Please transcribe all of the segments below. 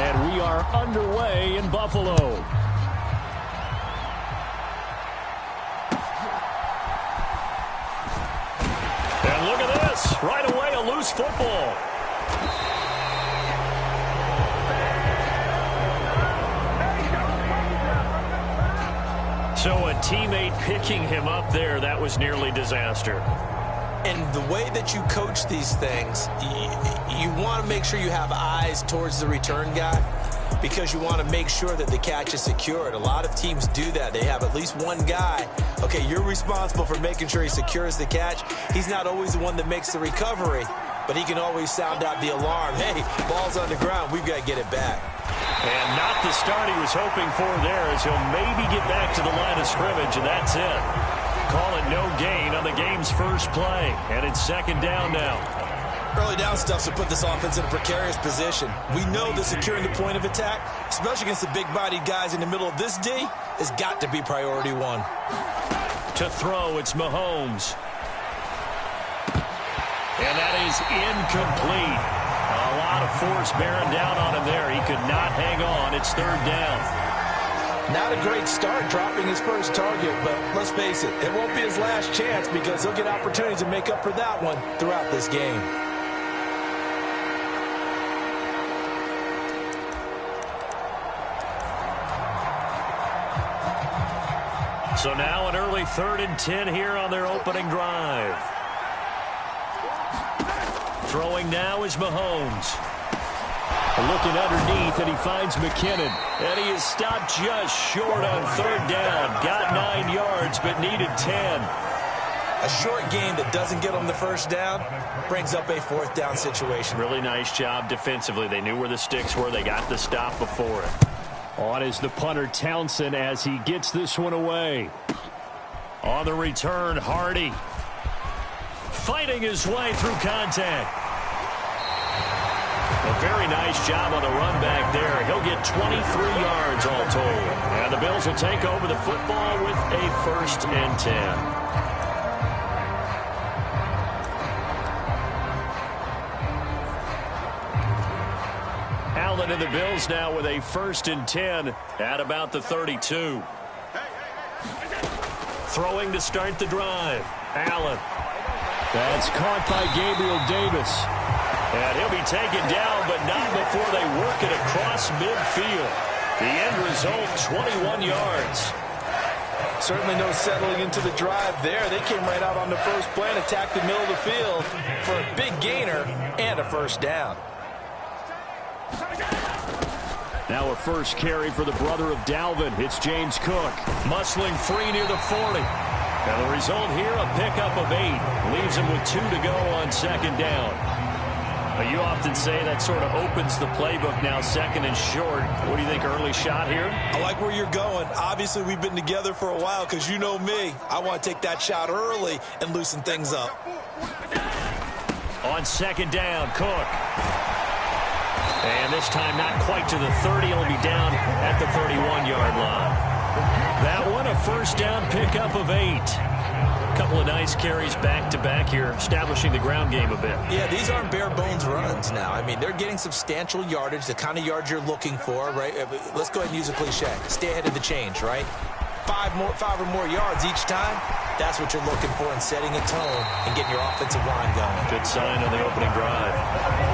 And we are underway in Buffalo. And look at this. Right away, a loose football. So a teammate picking him up there, that was nearly disaster. And the way that you coach these things, you want to make sure you have eyes towards the return guy because you want to make sure that the catch is secured. A lot of teams do that. They have at least one guy. Okay, you're responsible for making sure he secures the catch. He's not always the one that makes the recovery, but he can always sound out the alarm. Hey, ball's on the ground. We've got to get it back. And not the start he was hoping for there, as he'll maybe get back to the line of scrimmage, and that's it. Call it no gain on the game's first play, and it's second down now. Early down stuff to put this offense in a precarious position. We know that securing the point of attack, especially against the big-bodied guys in the middle of this D, has got to be priority one. To throw, it's Mahomes. And that is incomplete. A lot of force bearing down on him there. He could not hang on. It's third down. Not a great start dropping his first target, but let's face it, it won't be his last chance because he'll get opportunities to make up for that one throughout this game. So now an early 3rd and 10 here on their opening drive. Throwing now is Mahomes. Looking underneath, and he finds McKinnon. And he is stopped just short on third down. Got 9 yards, but needed 10. A short game that doesn't get him the first down brings up a 4th down situation. Really nice job defensively. They knew where the sticks were. They got the stop before it. On is the punter, Townsend, as he gets this one away. On the return, Hardy. Fighting his way through contact. A very nice job on the run back there. He'll get 23 yards all told. And the Bills will take over the football with a 1st and 10. Allen and the Bills now with a 1st and 10 at about the 32. Throwing to start the drive. Allen. That's caught by Gabriel Davis. And he'll be taken down, but not before they work it across midfield. The end result, 21 yards. Certainly no settling into the drive there. They came right out on the first play and attacked the middle of the field for a big gainer and a 1st down. Now a first carry for the brother of Dalvin. It's James Cook. Muscling free near the 40. And the result here, a pickup of 8. Leaves him with 2 to go on second down. You often say that sort of opens the playbook now, 2nd and short. What do you think, early shot here? I like where you're going. Obviously, we've been together for a while because you know me. I want to take that shot early and loosen things up. On second down, Cook. And this time not quite to the 30. He'll be down at the 31-yard line. That one, a 1st down pickup of 8. A couple of nice carries back-to-back here, establishing the ground game a bit. Yeah, these aren't bare-bones runs now. I mean, they're getting substantial yardage, the kind of yards you're looking for, right? Let's go ahead and use a cliche. Stay ahead of the change, right? 5 or more yards each time. That's what you're looking for in setting a tone and getting your offensive line going. Good sign on the opening drive.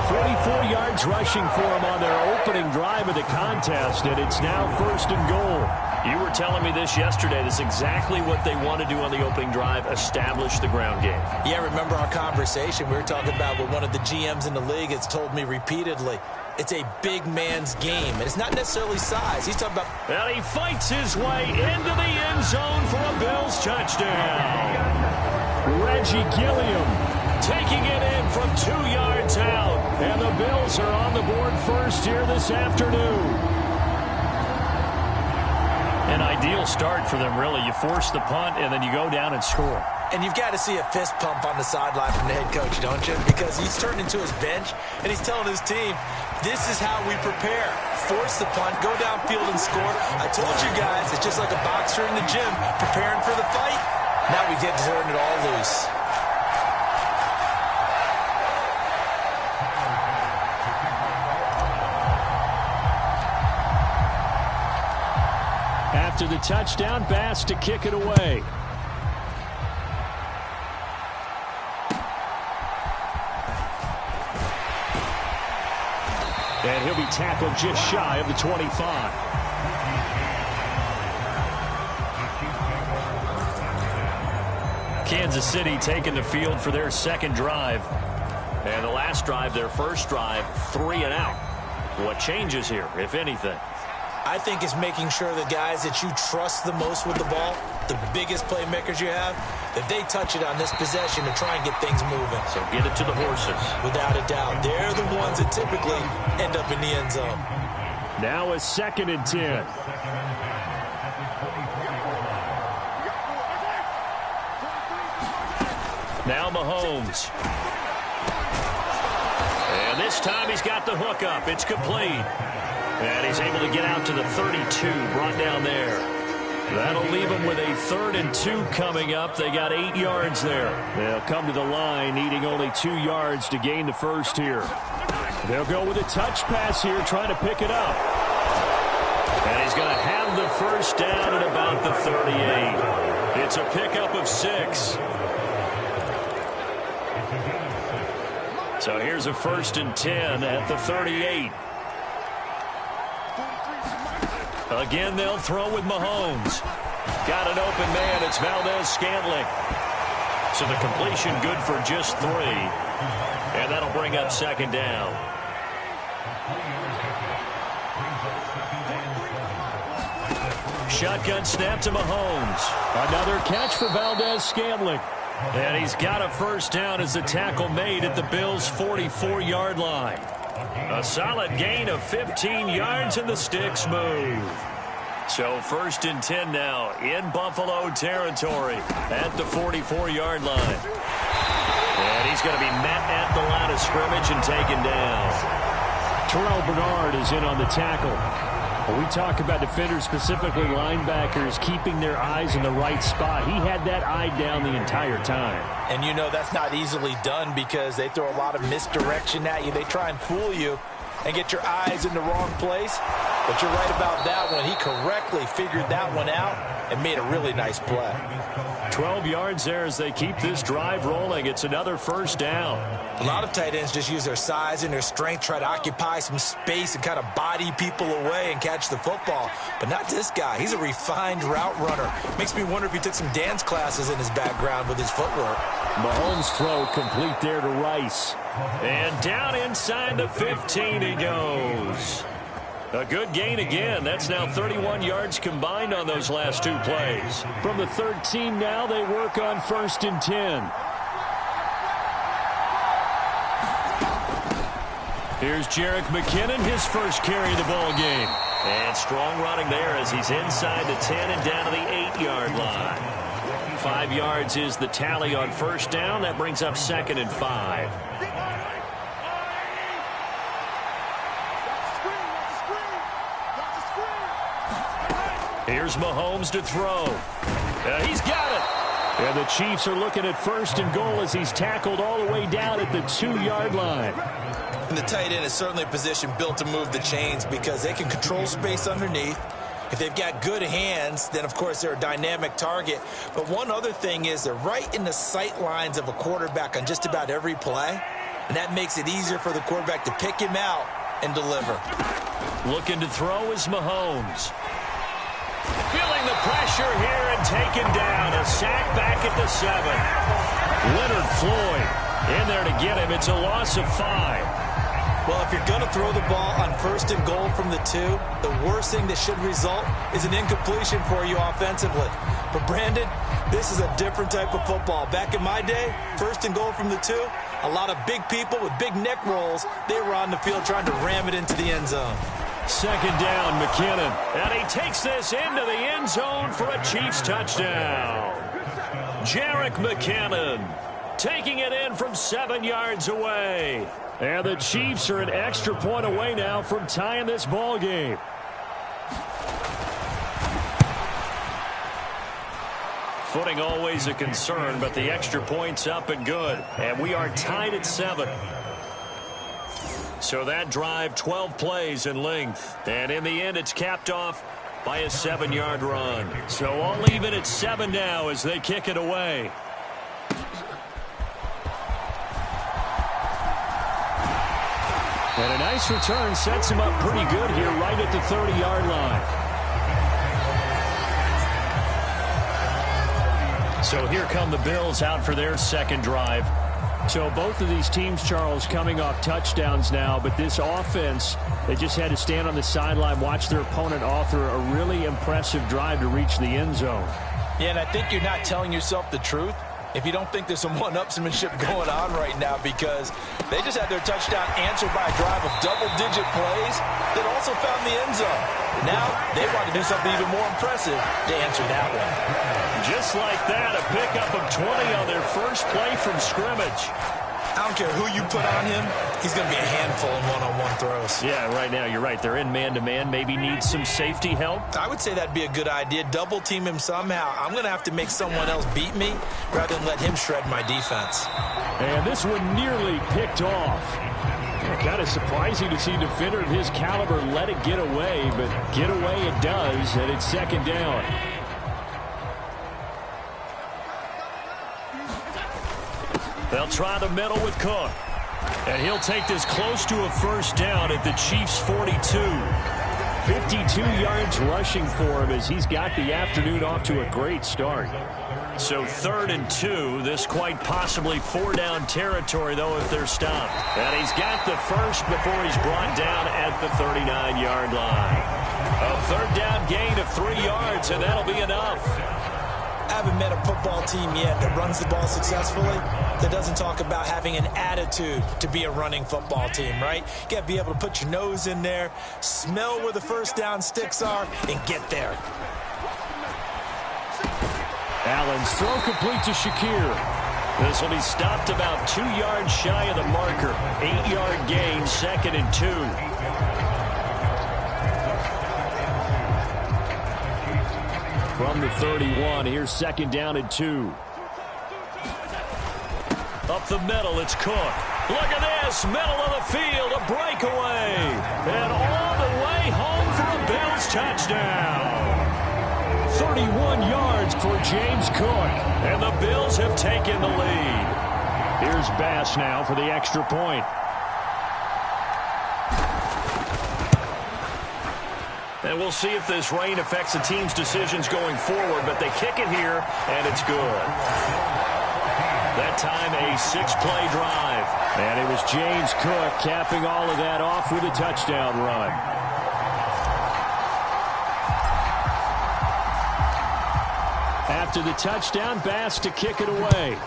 44 yards rushing for him on their opening drive of the contest, and it's now 1st and goal. You were telling me this yesterday. This is exactly what they want to do on the opening drive, establish the ground game. Yeah, remember our conversation? We were talking about what one of the GMs in the league has told me repeatedly. It's a big man's game, and it's not necessarily size. He's talking about... And he fights his way into the end zone for a Bills touchdown. Reggie Gilliam taking it in from 2 yards out. And the Bills are on the board first here this afternoon. An ideal start for them, really. You force the punt, and then you go down and score. And you've got to see a fist pump on the sideline from the head coach, don't you? Because he's turned into his bench, and he's telling his team, this is how we prepare. Force the punt, go downfield and score. I told you guys, it's just like a boxer in the gym preparing for the fight. Now we get to turn it all loose. to the touchdown pass to kick it away. And he'll be tackled just shy of the 25. Kansas City taking the field for their second drive. And the last drive, their first drive, 3 and out. What changes here, if anything? I think it's making sure the guys that you trust the most with the ball, the biggest playmakers you have, that they touch it on this possession to try and get things moving. So get it to the horses. Without a doubt. They're the ones that typically end up in the end zone. Now a 2nd and 10. Now Mahomes. And this time he's got the hook up. It's complete. And he's able to get out to the 32, brought down there. That'll leave him with a 3rd and 2 coming up. They got 8 yards there. They'll come to the line needing only 2 yards to gain the first here. They'll go with a touch pass here, trying to pick it up. And he's going to have the first down at about the 38. It's a pickup of 6. So here's a 1st and 10 at the 38. Again, they'll throw with Mahomes. Got an open man. It's Valdez-Scantling. So the completion good for just 3. And that'll bring up 2nd down. Shotgun snap to Mahomes. Another catch for Valdez-Scantling. And he's got a first down as the tackle made at the Bills' 44-yard line. A solid gain of 15 yards and the sticks move. So 1st and 10 now in Buffalo territory at the 44-yard line. And he's going to be met at the line of scrimmage and taken down. Terrell Bernard is in on the tackle. When we talk about defenders, specifically linebackers, keeping their eyes in the right spot, he had that eye down the entire time. And you know that's not easily done because they throw a lot of misdirection at you. They try and fool you and get your eyes in the wrong place. But you're right about that one. He correctly figured that one out and made a really nice play. 12 yards there as they keep this drive rolling. It's another first down. A lot of tight ends just use their size and their strength, try to occupy some space and kind of body people away and catch the football. But not this guy. He's a refined route runner. Makes me wonder if he took some dance classes in his background with his footwork. Mahomes' throw complete there to Rice. And down inside the 15 he goes. A good gain again. That's now 31 yards combined on those last 2 plays. From the 13 now, they work on 1st and 10. Here's Jerick McKinnon, his first carry of the ball game. And strong running there as he's inside the 10 and down to the 8-yard line. 5 yards is the tally on first down. That brings up 2nd and 5. Here's Mahomes to throw. He's got it. And the Chiefs are looking at 1st and goal as he's tackled all the way down at the 2-yard line. And the tight end is certainly a position built to move the chains because they can control space underneath. If they've got good hands, then, of course, they're a dynamic target. But one other thing is they're right in the sight lines of a quarterback on just about every play. And that makes it easier for the quarterback to pick him out and deliver. Looking to throw is Mahomes. Feeling the pressure here and taken down. A sack back at the 7. Leonard Floyd in there to get him. It's a loss of 5. Well, if you're going to throw the ball on 1st and goal from the 2, the worst thing that should result is an incompletion for you offensively. But, Brandon, this is a different type of football. Back in my day, 1st and goal from the 2, a lot of big people with big neck rolls, they were on the field trying to ram it into the end zone. 2nd down, McKinnon. And he takes this into the end zone for a Chiefs touchdown. Jerick McKinnon taking it in from 7 yards away. And the Chiefs are an extra point away now from tying this ball game. Footing always a concern, but the extra point's up and good. And we are tied at 7. So that drive, 12 plays in length. And in the end, it's capped off by a 7-yard run. So all even at 7 now as they kick it away. And a nice return sets him up pretty good here right at the 30-yard line. So here come the Bills out for their second drive. So both of these teams, Charles, coming off touchdowns now, but this offense, they just had to stand on the sideline, watch their opponent author a really impressive drive to reach the end zone. Yeah, and I think you're not telling yourself the truth if you don't think there's some one-upsmanship going on right now, because they just had their touchdown answered by a drive of double-digit plays that also found the end zone. Now they want to do something even more impressive to answer that one. Just like that, a pickup of 20 on their first play from scrimmage. I don't care who you put on him, he's going to be a handful in one-on-one throws. Yeah, right now you're right. They're in man-to-man. Maybe needs some safety help. I would say that'd be a good idea. Double team him somehow. I'm going to have to make someone else beat me rather than let him shred my defense. And this one nearly picked off. Kind of surprising to see a defender of his caliber let it get away, but get away it does, and it's second down. They'll try the middle with Cook. And he'll take this close to a first down at the Chiefs' 42. 52 yards rushing for him as he's got the afternoon off to a great start. So 3rd and 2. This quite possibly 4-down territory, though, if they're stopped. And he's got the first before he's brought down at the 39-yard line. A 3rd down gain of 3 yards, and that'll be enough. I haven't met a football team yet that runs the ball successfully that doesn't talk about having an attitude to be a running football team, right? You got to be able to put your nose in there, smell where the first down sticks are, and get there. Allen's throw complete to Shakir. This will be stopped about 2 yards shy of the marker. 8-yard gain, 2nd and 2. From the 31, here's 2nd down and 2. Up the middle, it's Cook. Look at this, middle of the field, a breakaway. And all the way home for a Bills touchdown. 31 yards for James Cook, and the Bills have taken the lead. Here's Bass now for the extra point. And we'll see if this rain affects the team's decisions going forward, but they kick it here, and it's good. That time, a 6-play drive. And it was James Cook capping all of that off with a touchdown run. After the touchdown, Bass to kick it away.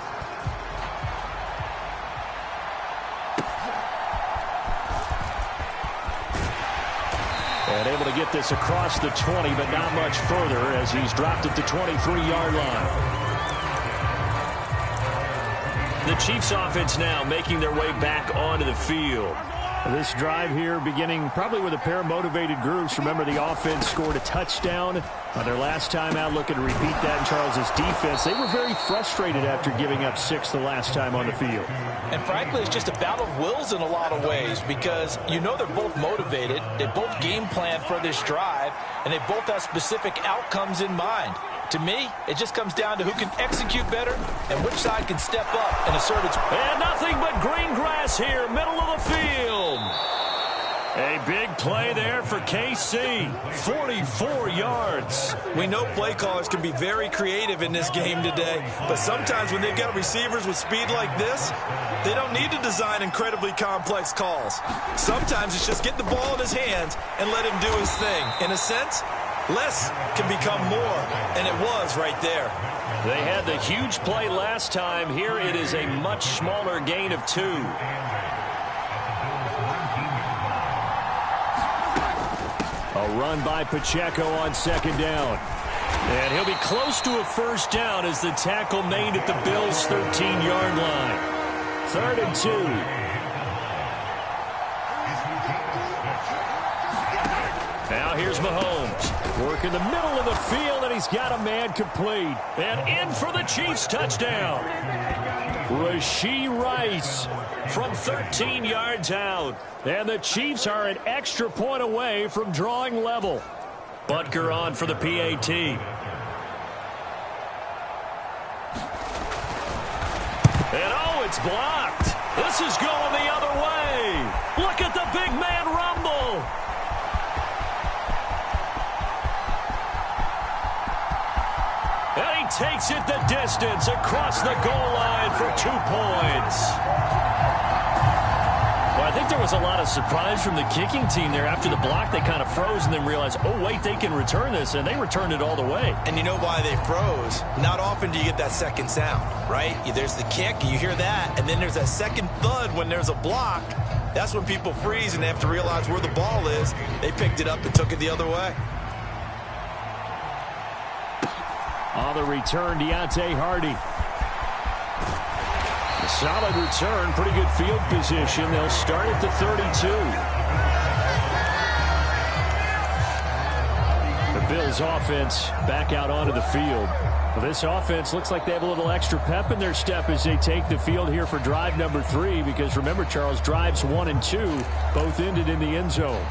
And able to get this across the 20, but not much further as he's dropped at the 23-yard line. The Chiefs offense now making their way back onto the field. This drive here beginning probably with a pair of motivated groups. Remember, the offense scored a touchdown on their last time out, looking to repeat that in Charles's defense. They were very frustrated after giving up 6 the last time on the field. And frankly, it's just a battle of wills in a lot of ways, because you know they're both motivated, they both game plan for this drive, and they both have specific outcomes in mind. To me, it just comes down to who can execute better and which side can step up and assert its... And nothing but green grass here, middle of the field. A big play there for KC, 44 yards. We know play callers can be very creative in this game today, but sometimes when they've got receivers with speed like this, they don't need to design incredibly complex calls. Sometimes it's just get the ball in his hands and let him do his thing. In a sense, less can become more, and it was right there. They had the huge play last time. Here it is a much smaller gain of 2. A run by Pacheco on 2nd down. And he'll be close to a first down as the tackle made at the Bills' 13-yard line. 3rd and 2. Now here's Mahomes. Working the middle of the field, and he's got a man complete. And in for the Chiefs touchdown. Rashee Rice from 13 yards out. And the Chiefs are an extra point away from drawing level. Butker on for the PAT. And oh, it's blocked. This is going the other way. Look at the big man rumble. And he takes it the distance across the goal line for 2 points. Well, I think there was a lot of surprise from the kicking team there. After the block, they kind of froze and then realized, oh, wait, they can return this, and they returned it all the way. And you know why they froze? Not often do you get that second sound, right? There's the kick, you hear that, and then there's that second thud when there's a block. That's when people freeze and they have to realize where the ball is. They picked it up and took it the other way. On the return, Deontay Hardy. A solid return, pretty good field position. They'll start at the 32. The Bills offense back out onto the field. Well, this offense looks like they have a little extra pep in their step as they take the field here for drive number 3, because remember, Charles, drives 1 and 2 both ended in the end zone.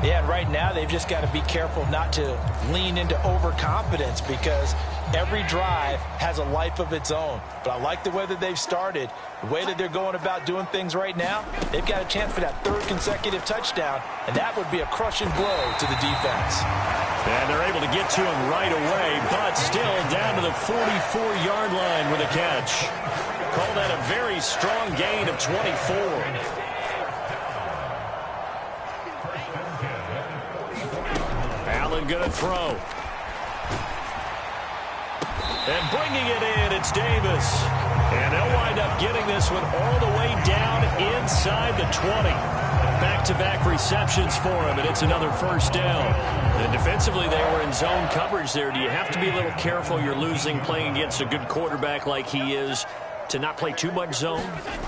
Yeah, and right now they've just got to be careful not to lean into overconfidence, because every drive has a life of its own. But I like the way that they've started, the way that they're going about doing things right now. They've got a chance for that 3rd consecutive touchdown, and that would be a crushing blow to the defense. And they're able to get to him right away, but still down to the 44-yard line with a catch. Call that a very strong gain of 24. Allen going to throw. And bringing it in, it's Davis. And they'll wind up getting this one all the way down inside the 20. Back-to-back receptions for him, and it's another first down. And defensively, they were in zone coverage there. Do you have to be a little careful? You're losing playing against a good quarterback like he is, to not play too much zone?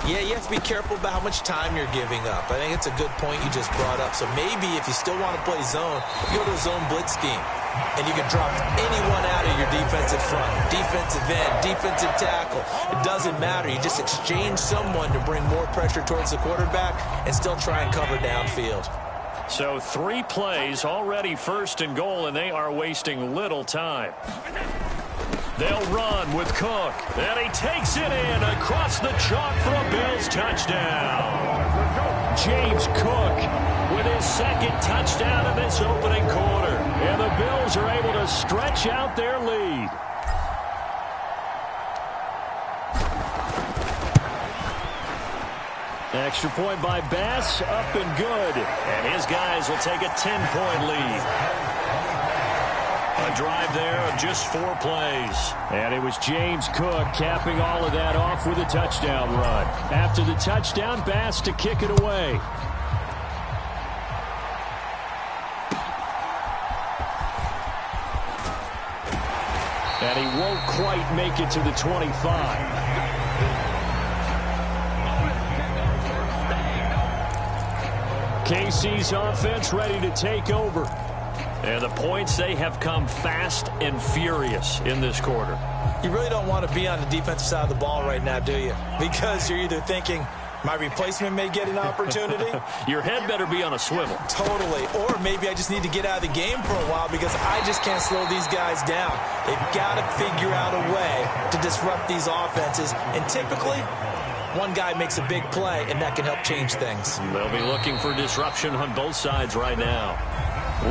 Yeah, you have to be careful about how much time you're giving up. I think it's a good point you just brought up. So maybe if you still want to play zone, you go to a zone blitz scheme, and you can drop anyone out of your defensive front, defensive end, defensive tackle. It doesn't matter. You just exchange someone to bring more pressure towards the quarterback and still try and cover downfield. So 3 plays, already 1st and goal, and they are wasting little time. They'll run with Cook, and he takes it in across the chalk for a Bills touchdown. James Cook with his 2nd touchdown of this opening quarter, and the Bills are able to stretch out their lead. Extra point by Bass, up and good, and his guys will take a 10-point lead. A drive there of just 4 plays. And it was James Cook capping all of that off with a touchdown run. After the touchdown, Bass to kick it away. And he won't quite make it to the 25. KC's offense ready to take over. And the points, they have come fast and furious in this quarter. You really don't want to be on the defensive side of the ball right now, do you? Because you're either thinking, my replacement may get an opportunity. Your head better be on a swivel. Totally. Or maybe I just need to get out of the game for a while because I just can't slow these guys down. They've got to figure out a way to disrupt these offenses. And typically, one guy makes a big play, and that can help change things. They'll be looking for disruption on both sides right now.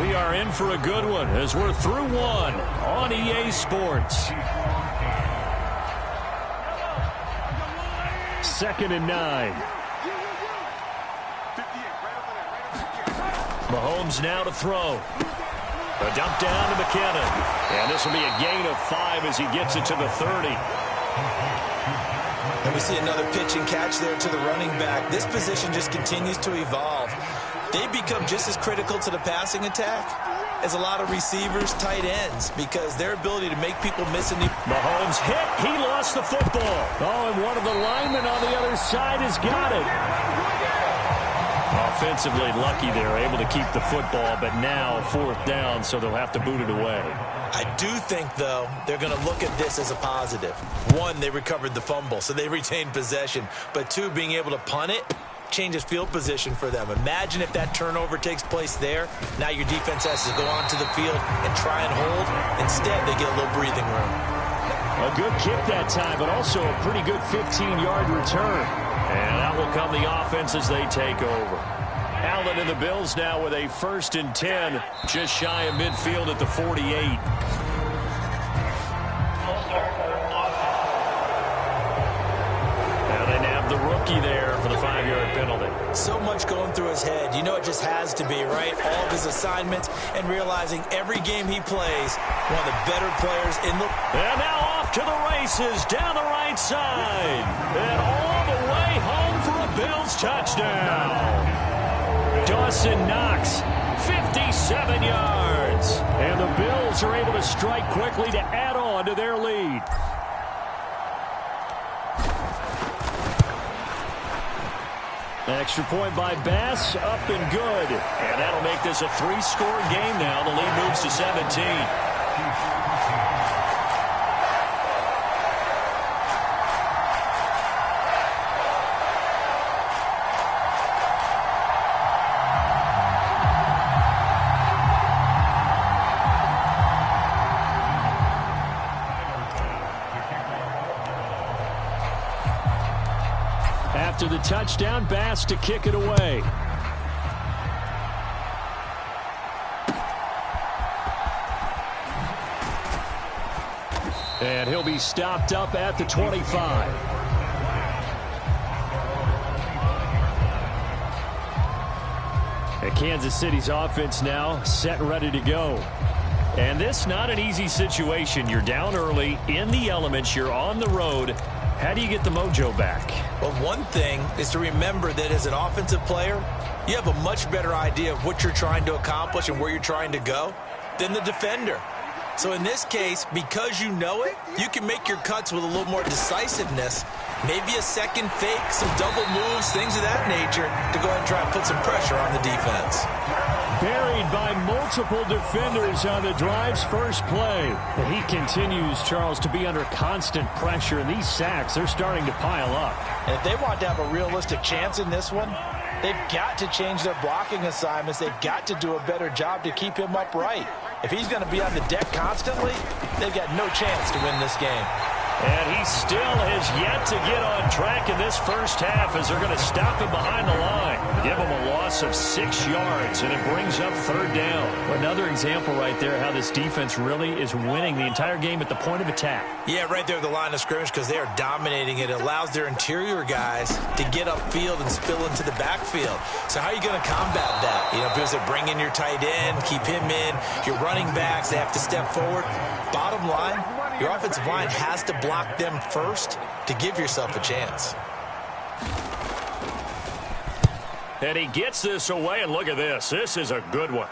We are in for a good one as we're through 1 on EA Sports. 2nd and 9. Mahomes now to throw. A dump down to McKinnon. And this will be a gain of 5 as he gets it to the 30. And we see another pitch and catch there to the running back. This position just continues to evolve. They become just as critical to the passing attack as a lot of receivers, tight ends, because their ability to make people miss in the... Mahomes hit. He lost the football. Oh, and one of the linemen on the other side has got it. Offensively lucky they're able to keep the football, but now 4th down, so they'll have to boot it away. I do think, though, they're going to look at this as a positive. 1, they recovered the fumble, so they retained possession. But 2, being able to punt it, changes field position for them. Imagine if that turnover takes place there. Now your defense has to go onto the field and try and hold. Instead, they get a little breathing room. A good kick that time, but also a pretty good 15-yard return. And out will come the offense as they take over. Allen and the Bills now with a 1st and 10, just shy of midfield at the 48. Now they nab the rookie there for the 5-yard penalty. So much going through his head. You know it just has to be, right? All of his assignments and realizing every game he plays, one of the better players in the... And now off to the races down the right side. And all the way home for a Bills touchdown. Dawson Knox, 57 yards. And the Bills are able to strike quickly to add on to their lead. Extra point by Bass, up and good. And that'll make this a 3-score game now. The lead moves to 17. After the touchdown, Bass to kick it away. And he'll be stopped up at the 25. And Kansas City's offense now set and ready to go. And this not an easy situation. You're down early, in the elements, you're on the road. How do you get the mojo back? Well, one thing is to remember that as an offensive player, you have a much better idea of what you're trying to accomplish and where you're trying to go than the defender. So in this case, because you know it, you can make your cuts with a little more decisiveness, maybe a second fake, some double moves, things of that nature, to go ahead and try and put some pressure on the defense. Buried by multiple defenders on the drive's first play. He continues, Charles, to be under constant pressure, and these sacks, they're starting to pile up. And if they want to have a realistic chance in this one, they've got to change their blocking assignments. They've got to do a better job to keep him upright. If he's going to be on the deck constantly, they've got no chance to win this game. And he still has yet to get on track in this first half as they're going to stop him behind the line. Give him a loss of 6 yards, and it brings up 3rd down. Another example right there how this defense really is winning the entire game at the point of attack. Yeah, right there at the line of scrimmage because they are dominating it. It allows their interior guys to get upfield and spill into the backfield. So how are you going to combat that? You know, because they bring in your tight end, keep him in. Your running backs, they have to step forward. Bottom line, your offensive line has to block them first to give yourself a chance. And he gets this away, and look at this. This is a good one.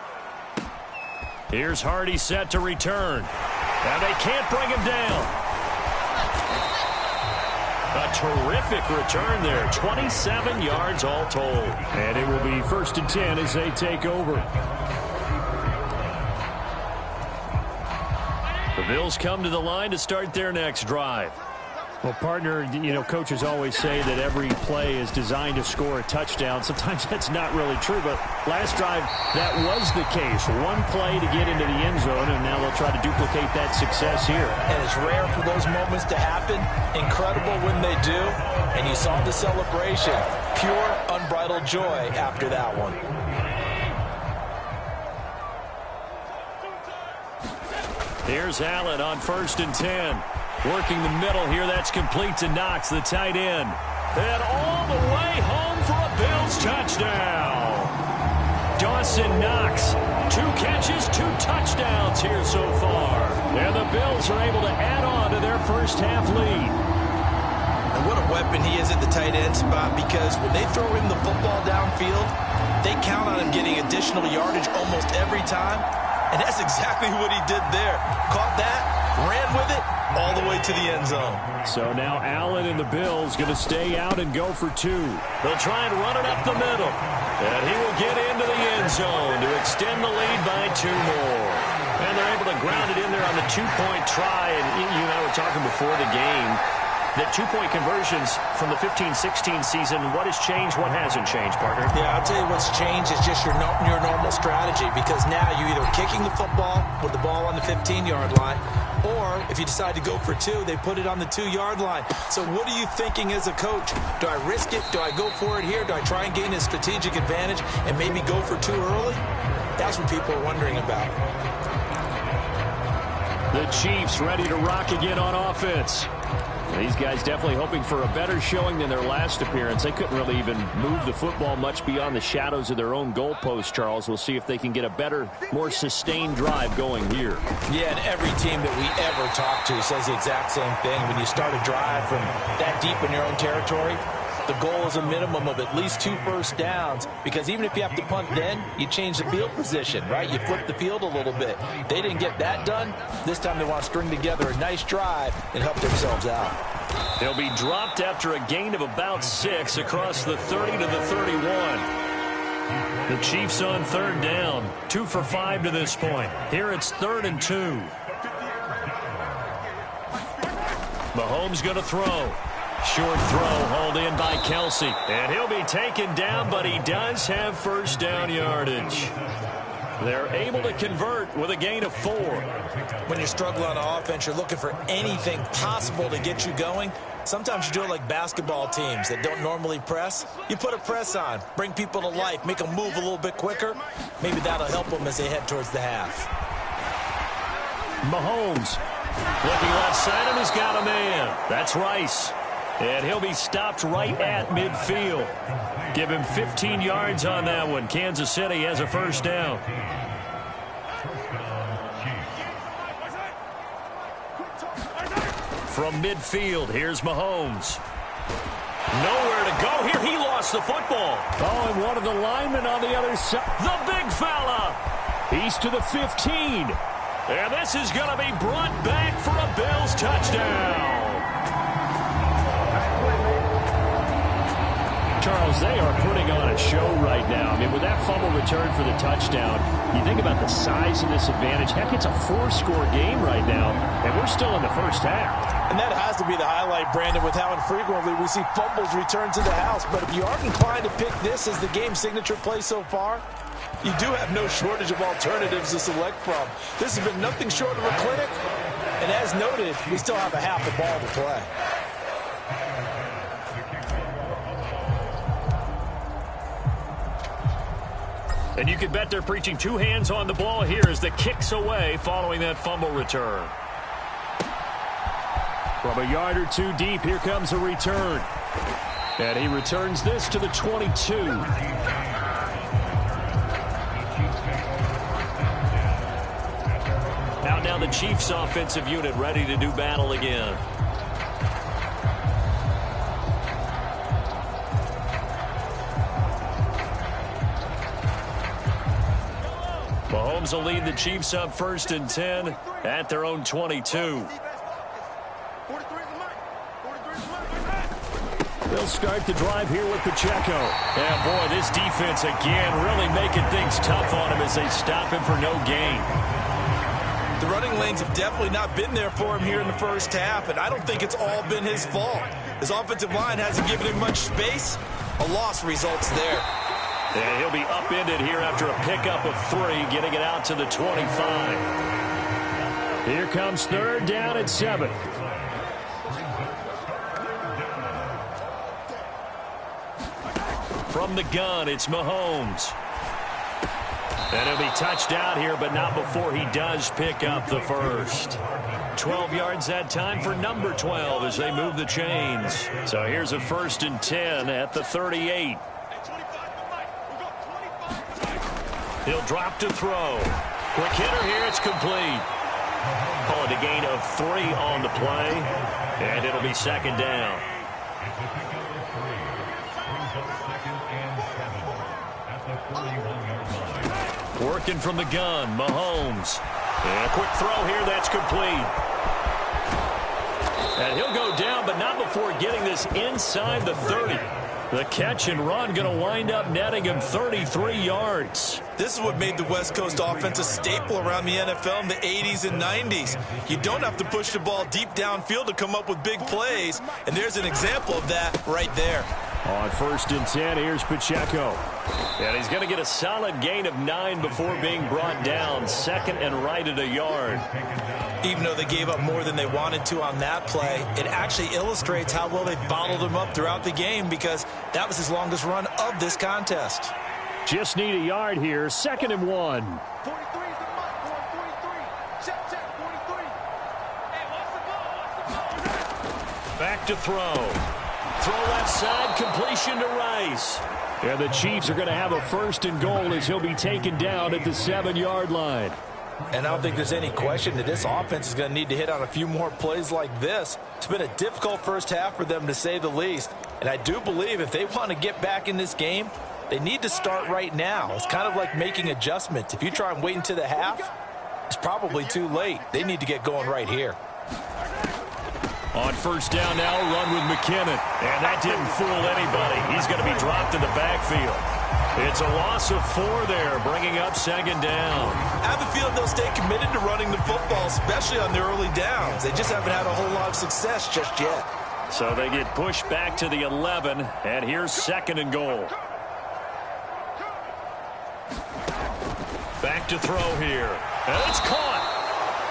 Here's Hardy set to return. Now they can't bring him down. A terrific return there. 27 yards all told. And it will be 1st and 10 as they take over. The Bills come to the line to start their next drive. Well, partner, you know, coaches always say that every play is designed to score a touchdown. Sometimes that's not really true, but last drive, that was the case. One play to get into the end zone, and now they'll try to duplicate that success here. And it's rare for those moments to happen. Incredible when they do. And you saw the celebration. Pure, unbridled joy after that one. Here's Allen on 1st and 10. Working the middle here. That's complete to Knox, the tight end. And all the way home for a Bills touchdown. Dawson Knox. 2 catches, 2 touchdowns here so far. And the Bills are able to add on to their first half lead. And what a weapon he is at the tight end spot, because when they throw him the football downfield, they count on him getting additional yardage almost every time. And that's exactly what he did there. Caught that, ran with it, all the way to the end zone. So now Allen and the Bills going to stay out and go for 2. They'll try and run it up the middle. And he will get into the end zone to extend the lead by 2 more. And they're able to ground it in there on the 2-point try. And you and I were talking before the game. The two-point conversions from the 15-16 season, what has changed, what hasn't changed, partner? Yeah, I'll tell you what's changed is just your normal strategy, because now you're either kicking the football with the ball on the 15-yard line, or if you decide to go for two, they put it on the 2-yard line. So what are you thinking as a coach? Do I risk it? Do I go for it here? Do I try and gain a strategic advantage and maybe go for two early? That's what people are wondering about. The Chiefs ready to rock again on offense. These guys definitely hoping for a better showing than their last appearance. They couldn't really even move the football much beyond the shadows of their own goalpost, Charles. We'll see if they can get a better, more sustained drive going here. Yeah, and every team that we ever talk to says the exact same thing. When you start a drive from that deep in your own territory, the goal is a minimum of at least 2 first downs, because even if you have to punt then, you change the field position, right? You flip the field a little bit. They didn't get that done. This time they want to string together a nice drive and help themselves out. They'll be dropped after a gain of about 6 across the 30 to the 31. The Chiefs on 3rd down. 2 for 5 to this point. Here it's 3rd and 2. Mahomes going to throw. Short throw hauled in by Kelsey. And he'll be taken down, but he does have first down yardage. They're able to convert with a gain of 4. When you're struggling on offense, you're looking for anything possible to get you going. Sometimes you do it like basketball teams that don't normally press. You put a press on, bring people to life, make them move a little bit quicker. Maybe that'll help them as they head towards the half. Mahomes looking left side, and he's got a man. That's Rice. And he'll be stopped right at midfield. Give him 15 yards on that one. Kansas City has a first down. From midfield, here's Mahomes. Nowhere to go here. He lost the football. Oh, and one of the linemen on the other side. The big fella. He's to the 15. And this is going to be brought back for a Bills touchdown. Charles, they are putting on a show right now. I mean, with that fumble return for the touchdown, you think about the size of this advantage. Heck, it's a 4-score game right now, and we're still in the first half. And that has to be the highlight, Brandon, with how infrequently we see fumbles return to the house. But if you aren't inclined to pick this as the game signature play so far, you do have no shortage of alternatives to select from. This has been nothing short of a clinic. And as noted, we still have a half a ball to play. And you can bet they're preaching 2 hands on the ball here as the kick's away following that fumble return. From a yard or 2 deep, here comes a return. And he returns this to the 22. Out now the Chiefs offensive unit ready to do battle again. Mahomes will lead the Chiefs up 1st and 10 at their own 22. They'll start the drive here with Pacheco. And boy, this defense again really making things tough on him as they stop him for no gain. The running lanes have definitely not been there for him here in the first half, and I don't think it's all been his fault. His offensive line hasn't given him much space. A loss results there. And he'll be upended here after a pickup of 3, getting it out to the 25. Here comes 3rd down and 7. From the gun, it's Mahomes. And he'll be touched out here, but not before he does pick up the first. 12 yards that time for number 12 as they move the chains. So here's a 1st and 10 at the 38. He'll drop to throw. Quick hitter here, it's complete. Call it a gain of 3 on the play, and it'll be 2nd down. Working from the gun, Mahomes. And a quick throw here, that's complete. And he'll go down, but not before getting this inside the 30. The catch and run going to wind up netting him 33 yards. This is what made the West Coast offense a staple around the NFL in the 80s and 90s. You don't have to push the ball deep downfield to come up with big plays, and there's an example of that right there. On 1st and 10, here's Pacheco. And he's going to get a solid gain of 9 before being brought down. 2nd and right at a yard. Even though they gave up more than they wanted to on that play, it actually illustrates how well they bottled him up throughout the game because that was his longest run of this contest. Just need a yard here. 2nd and 1. 43 is the mark. 43. Check. 43. Hey, what's the ball? Back to throw. Throw left side, completion to Rice. And the Chiefs are going to have a 1st and goal as he'll be taken down at the 7-yard line. And I don't think there's any question that this offense is going to need to hit on a few more plays like this. It's been a difficult first half for them, to say the least. And I do believe if they want to get back in this game, they need to start right now. It's kind of like making adjustments. If you try and wait until the half, it's probably too late. They need to get going right here. On 1st down now, run with McKinnon. And that didn't fool anybody. He's going to be dropped in the backfield. It's a loss of 4 there, bringing up 2nd down. I have a feeling they'll stay committed to running the football, especially on the early downs. They just haven't had a whole lot of success just yet. So they get pushed back to the 11, and here's 2nd and goal. Back to throw here. And it's caught.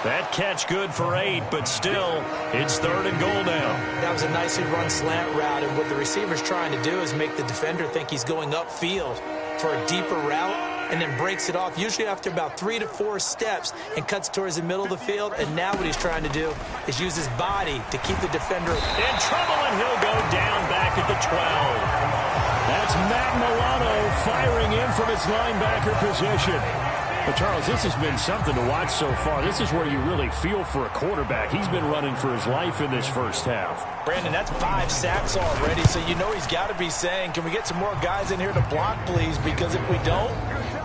That catch good for 8, but still, it's 3rd and goal now. That was a nicely run slant route, and what the receiver's trying to do is make the defender think he's going upfield for a deeper route and then breaks it off, usually after about 3 to 4 steps, and cuts towards the middle of the field. And now what he's trying to do is use his body to keep the defender in trouble, and he'll go down back at the 12. That's Matt Milano firing in from his linebacker position. But, Charles, this has been something to watch so far. This is where you really feel for a quarterback. He's been running for his life in this first half. Brandon, that's 5 sacks already, so you know he's got to be saying, can we get some more guys in here to block, please? Because if we don't,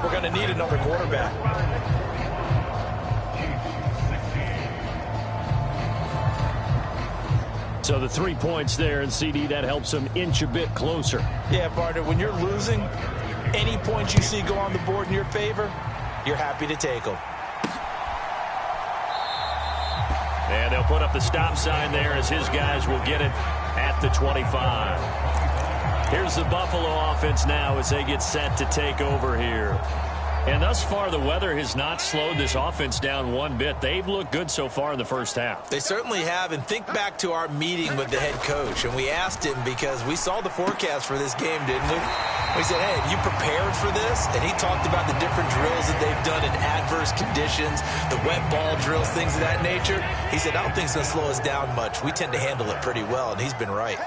we're going to need another quarterback. So the 3 points there, and CD, that helps him inch a bit closer. Yeah, partner, when you're losing, any points you see go on the board in your favor, you're happy to take them. And they'll put up the stop sign there as his guys will get it at the 25. Here's the Buffalo offense now as they get set to take over here. And thus far, the weather has not slowed this offense down one bit. They've looked good so far in the first half. They certainly have. And think back to our meeting with the head coach. And we asked him because we saw the forecast for this game, didn't we? We said, hey, have you prepared for this? And he talked about the different drills that they've done in adverse conditions, the wet ball drills, things of that nature. He said, I don't think it's going to slow us down much. We tend to handle it pretty well, and he's been right.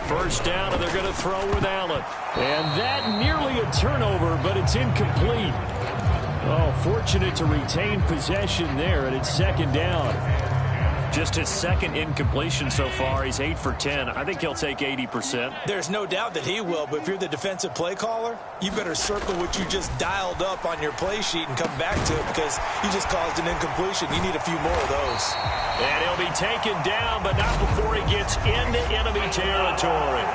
1st down, and they're going to throw with Allen. And that nearly a turnover, but it's incomplete. Oh, fortunate to retain possession there, and it's 2nd down. Just his 2nd incompletion so far. He's 8 for 10. I think he'll take 80%. There's no doubt that he will, but if you're the defensive play caller, you better circle what you just dialed up on your play sheet and come back to it because you just caused an incompletion. You need a few more of those. And he'll be taken down, but not before he gets into enemy territory.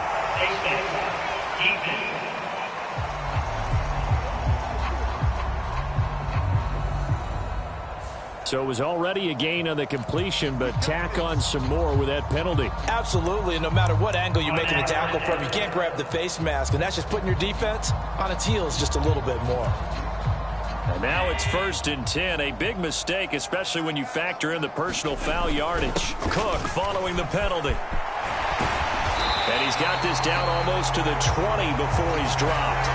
So it was already a gain on the completion, but tack on some more with that penalty. Absolutely. No matter what angle you're making the tackle from, you can't grab the face mask, and that's just putting your defense on its heels just a little bit more. And now it's 1st and 10. A big mistake, especially when you factor in the personal foul yardage. Cook following the penalty. And he's got this down almost to the 20 before he's dropped.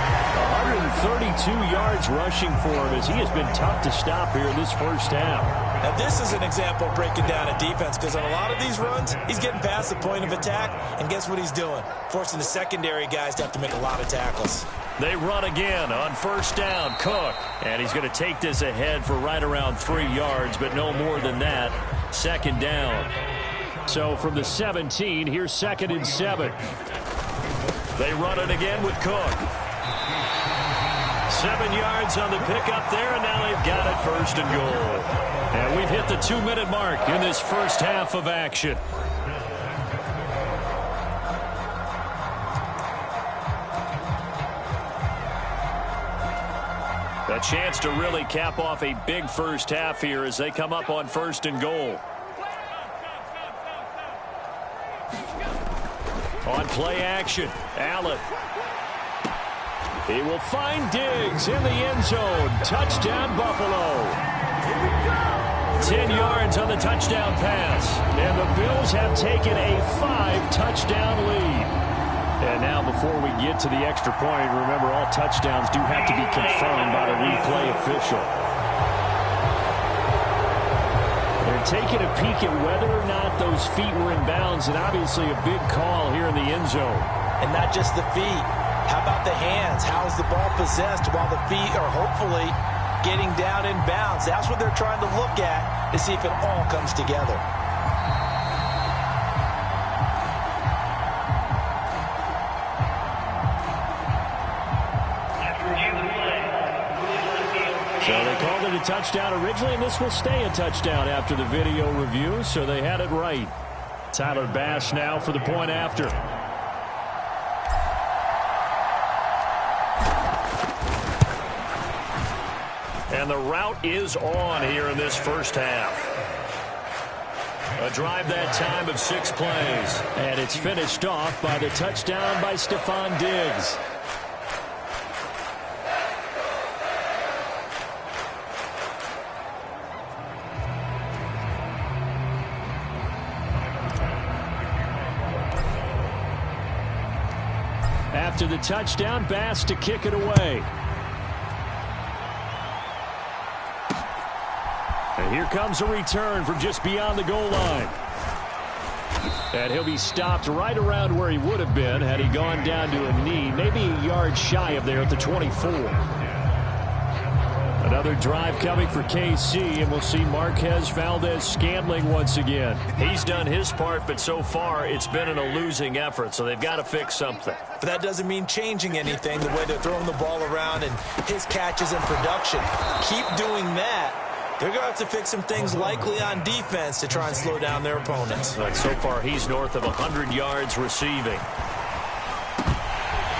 132 yards rushing for him as he has been tough to stop here in this first half. Now this is an example of breaking down a defense because on a lot of these runs, he's getting past the point of attack, and guess what he's doing? Forcing the secondary guys to have to make a lot of tackles. They run again on 1st down, Cook. And he's going to take this ahead for right around 3 yards, but no more than that. 2nd down. So from the 17, here's 2nd and 7. They run it again with Cook. 7 yards on the pickup there, and now they've got it 1st and goal. And we've hit the 2-minute mark in this first half of action. A chance to really cap off a big first half here as they come up on 1st and goal. On play action, Allen. He will find Diggs in the end zone. Touchdown, Buffalo. 10 yards on the touchdown pass. And the Bills have taken a 5-touchdown lead. And now before we get to the extra point, remember all touchdowns do have to be confirmed by the replay official. They're taking a peek at whether or not those feet were in bounds, and obviously a big call here in the end zone. And not just the feet. How about the hands? How's the ball possessed while the feet are hopefully getting down in bounds? That's what they're trying to look at to see if it all comes together. So they called it a touchdown originally, and this will stay a touchdown after the video review, so they had it right. Tyler Bass now for the point after. And the route is on here in this first half. A drive that time of 6 plays. And it's finished off by the touchdown by Stephon Diggs. After the touchdown, Bass to kick it away. And here comes a return from just beyond the goal line. And he'll be stopped right around where he would have been had he gone down to a knee, maybe a yard shy of there at the 24. Another drive coming for KC, and we'll see Marquez Valdez-Scantling once again. He's done his part, but so far it's been in a losing effort, so they've got to fix something. But that doesn't mean changing anything, the way they're throwing the ball around and his catches and production. Keep doing that. They're going to have to fix some things likely on defense to try and slow down their opponents. But so far he's north of 100 yards receiving.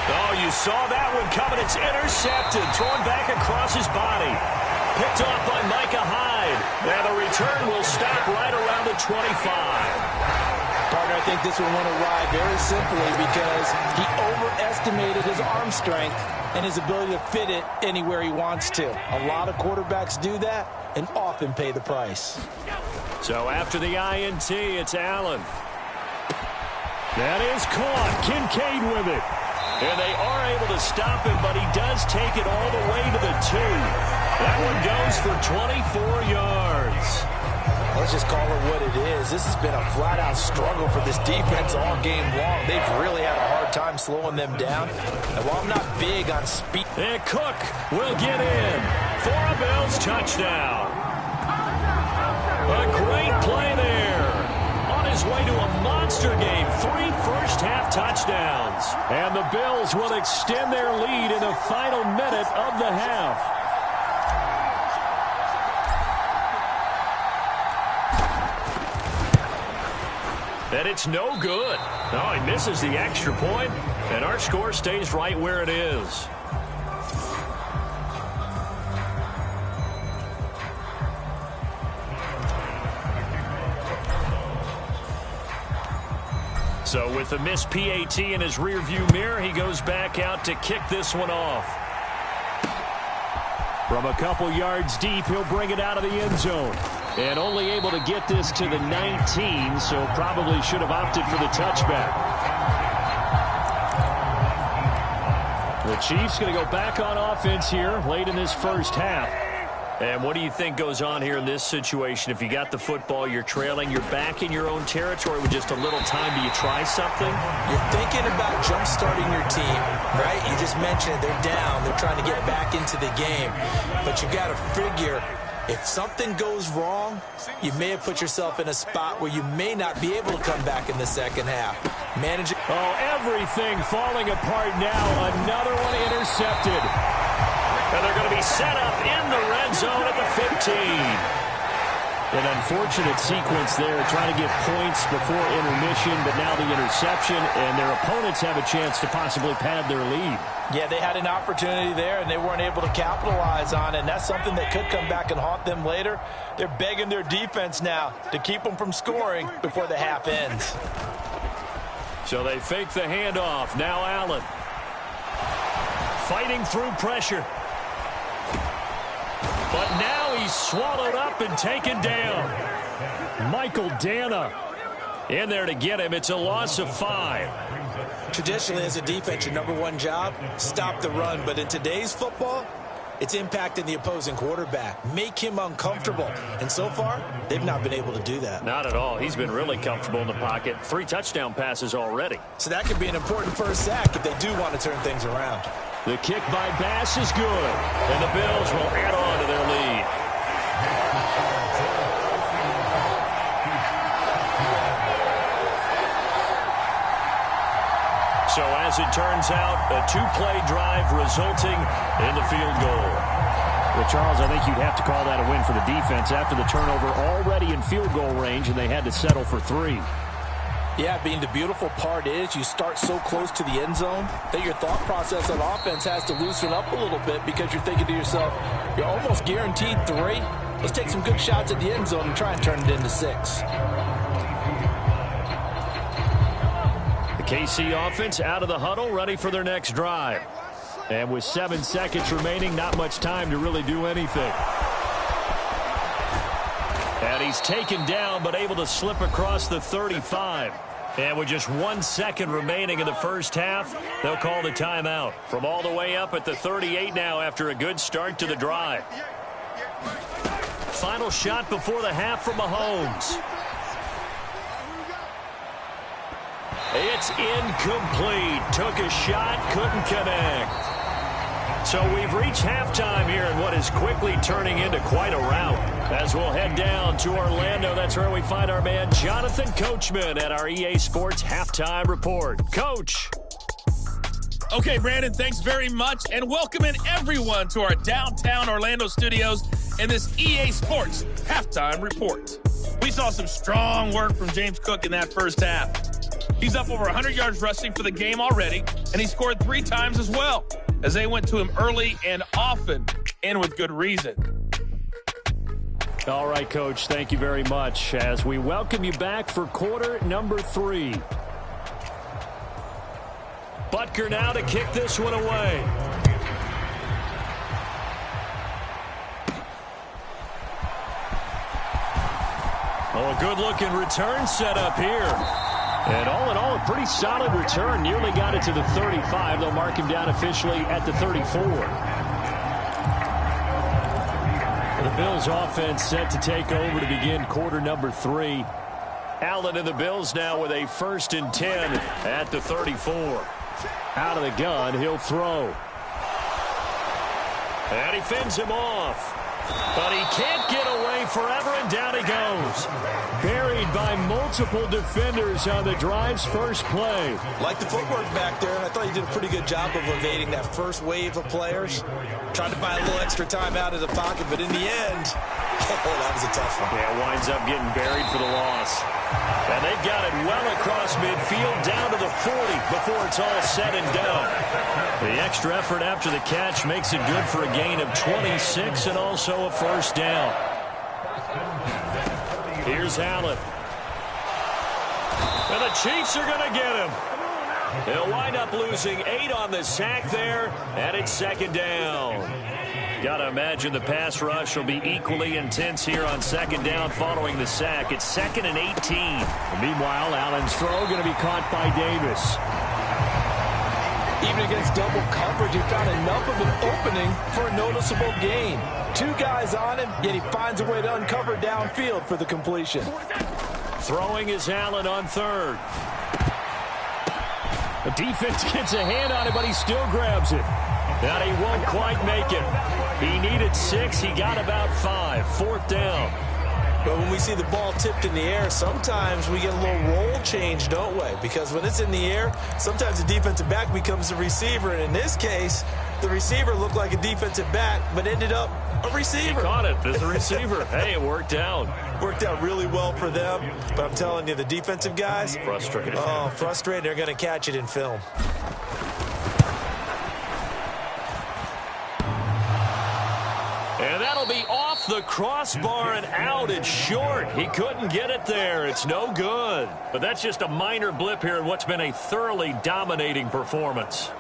Oh, you saw that one coming. It's intercepted. Thrown back across his body. Picked off by Micah Hyde. And the return will stop right around the 25. Partner, I think this one went awry very simply because he overestimated his arm strength and his ability to fit it anywhere he wants to. A lot of quarterbacks do that and often pay the price. So after the INT, it's Allen. That is caught. Kincaid with it. And they are able to stop him, but he does take it all the way to the 2. That one goes for 24 yards. Let's just call it what it is. This has been a flat-out struggle for this defense all game long. They've really had a hard time slowing them down. And while I'm not big on speed... And Cook will get in for a Bills touchdown. A great play there. On his way to a monster game. 3 first-half touchdowns. And the Bills will extend their lead in the final minute of the half. And it's no good. Oh, he misses the extra point, and our score stays right where it is. So with the missed PAT in his rearview mirror, he goes back out to kick this one off. From a couple yards deep, he'll bring it out of the end zone. And only able to get this to the 19, so probably should have opted for the touchback. The Chiefs going to go back on offense here late in this first half. And what do you think goes on here in this situation? If you got the football, you're trailing, you're back in your own territory with just a little time. Do you try something? You're thinking about jump-starting your team, right? You just mentioned it. They're down. They're trying to get back into the game. But you got to figure... if something goes wrong, you may have put yourself in a spot where you may not be able to come back in the second half. Managing. Oh, everything falling apart now. Another one intercepted. And they're going to be set up in the red zone at the 15. An unfortunate sequence there, trying to get points before intermission, but now the interception, and their opponents have a chance to possibly pad their lead. Yeah, they had an opportunity there, and they weren't able to capitalize on it, and that's something that could come back and haunt them later. They're begging their defense now to keep them from scoring before the half ends. So they fake the handoff. Now Allen. Fighting through pressure. But now he's swallowed up and taken down. Michael Dana in there to get him. It's a loss of 5. Traditionally, as a defense, your number one job, stop the run. But in today's football, it's impacting the opposing quarterback. Make him uncomfortable. And so far, they've not been able to do that. Not at all. He's been really comfortable in the pocket. 3 touchdown passes already. So that could be an important first sack if they do want to turn things around. The kick by Bass is good. And the Bills will add on to their lead. So as it turns out, a 2-play drive resulting in the field goal. Well, Charles, I think you'd have to call that a win for the defense after the turnover already in field goal range, and they had to settle for 3. Yeah, Bean, the beautiful part is you start so close to the end zone that your thought process on offense has to loosen up a little bit because you're thinking to yourself, you're almost guaranteed 3. Let's take some good shots at the end zone and try and turn it into 6. KC offense out of the huddle, ready for their next drive. And with 7 seconds remaining, not much time to really do anything. And he's taken down, but able to slip across the 35. And with just 1 second remaining in the first half, they'll call the timeout. From all the way up at the 38 now after a good start to the drive. Final shot before the half from Mahomes. It's incomplete. Took a shot, couldn't connect. So we've reached halftime here in what is quickly turning into quite a rout. As we'll head down to Orlando, that's where we find our man Jonathan Coachman at our EA Sports Halftime Report. Coach. Okay, Brandon, thanks very much. And welcome in everyone to our downtown Orlando studios in this EA Sports Halftime Report. We saw some strong work from James Cook in that first half. He's up over 100 yards rushing for the game already, and he scored 3 times as well, as they went to him early and often, and with good reason. All right, Coach, thank you very much as we welcome you back for quarter number 3. Butker now to kick this one away. Oh, a good-looking return set up here. And all in all, a pretty solid return. Nearly got it to the 35. They'll mark him down officially at the 34. The Bills offense set to take over to begin quarter number 3. Allen and the Bills now with a 1st and 10 at the 34. Out of the gun, he'll throw. And he fends him off. But he can't get away forever, and down he goes. Buried by multiple defenders on the drive's first play. Like the footwork back there, and I thought he did a pretty good job of evading that first wave of players. Tried to buy a little extra time out of the pocket, but in the end, that was a tough one. Yeah, winds up getting buried for the loss. And they've got it well across midfield, down to the 40 before it's all said and done. The extra effort after the catch makes it good for a gain of 26 and also a first down. Here's Allen. And the Chiefs are going to get him. They'll wind up losing 8 on the sack there, and it's 2nd down. Got to imagine the pass rush will be equally intense here on 2nd down following the sack. It's 2nd and 18. And meanwhile, Allen's throw going to be caught by Davis. Even against double coverage, he found enough of an opening for a noticeable gain. 2 guys on him, yet he finds a way to uncover downfield for the completion. Throwing is Allen on 3rd. The defense gets a hand on it, but he still grabs it. And he won't quite make it. He needed 6. He got about 5. 4th down. But when we see the ball tipped in the air, sometimes we get a little roll change, don't we? Because when it's in the air, sometimes the defensive back becomes the receiver. And in this case, The receiver looked like a defensive back, but ended up a receiver. He caught it as a receiver. Hey, it worked out. Worked out really well for them, but I'm telling you, the defensive guys, Frustrated. oh, frustrated. They're going to catch it in film. And that'll be off the crossbar and out. It's short. He couldn't get it there. It's no good. But that's just a minor blip here in what's been a thoroughly dominating performance.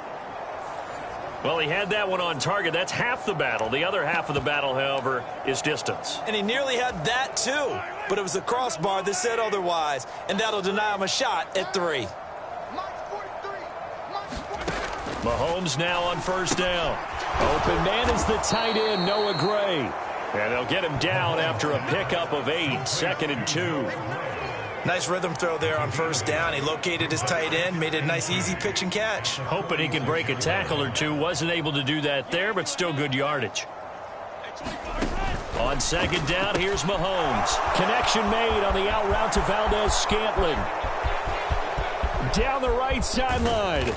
Well, he had that one on target. That's half the battle. The other half of the battle, however, is distance. And he nearly had that, too. But it was the crossbar that said otherwise, and that'll deny him a shot at 3. Mahomes now on first down. Open man is the tight end, Noah Gray. And they'll get him down after a pickup of 8, 2nd and 2. Nice rhythm throw there on first down. He located his tight end, made a nice easy pitch and catch. Hoping he can break a tackle or two. Wasn't able to do that there, but still good yardage. On second down, here's Mahomes. Connection made on the out route to Valdez-Scantling. Down the right sideline.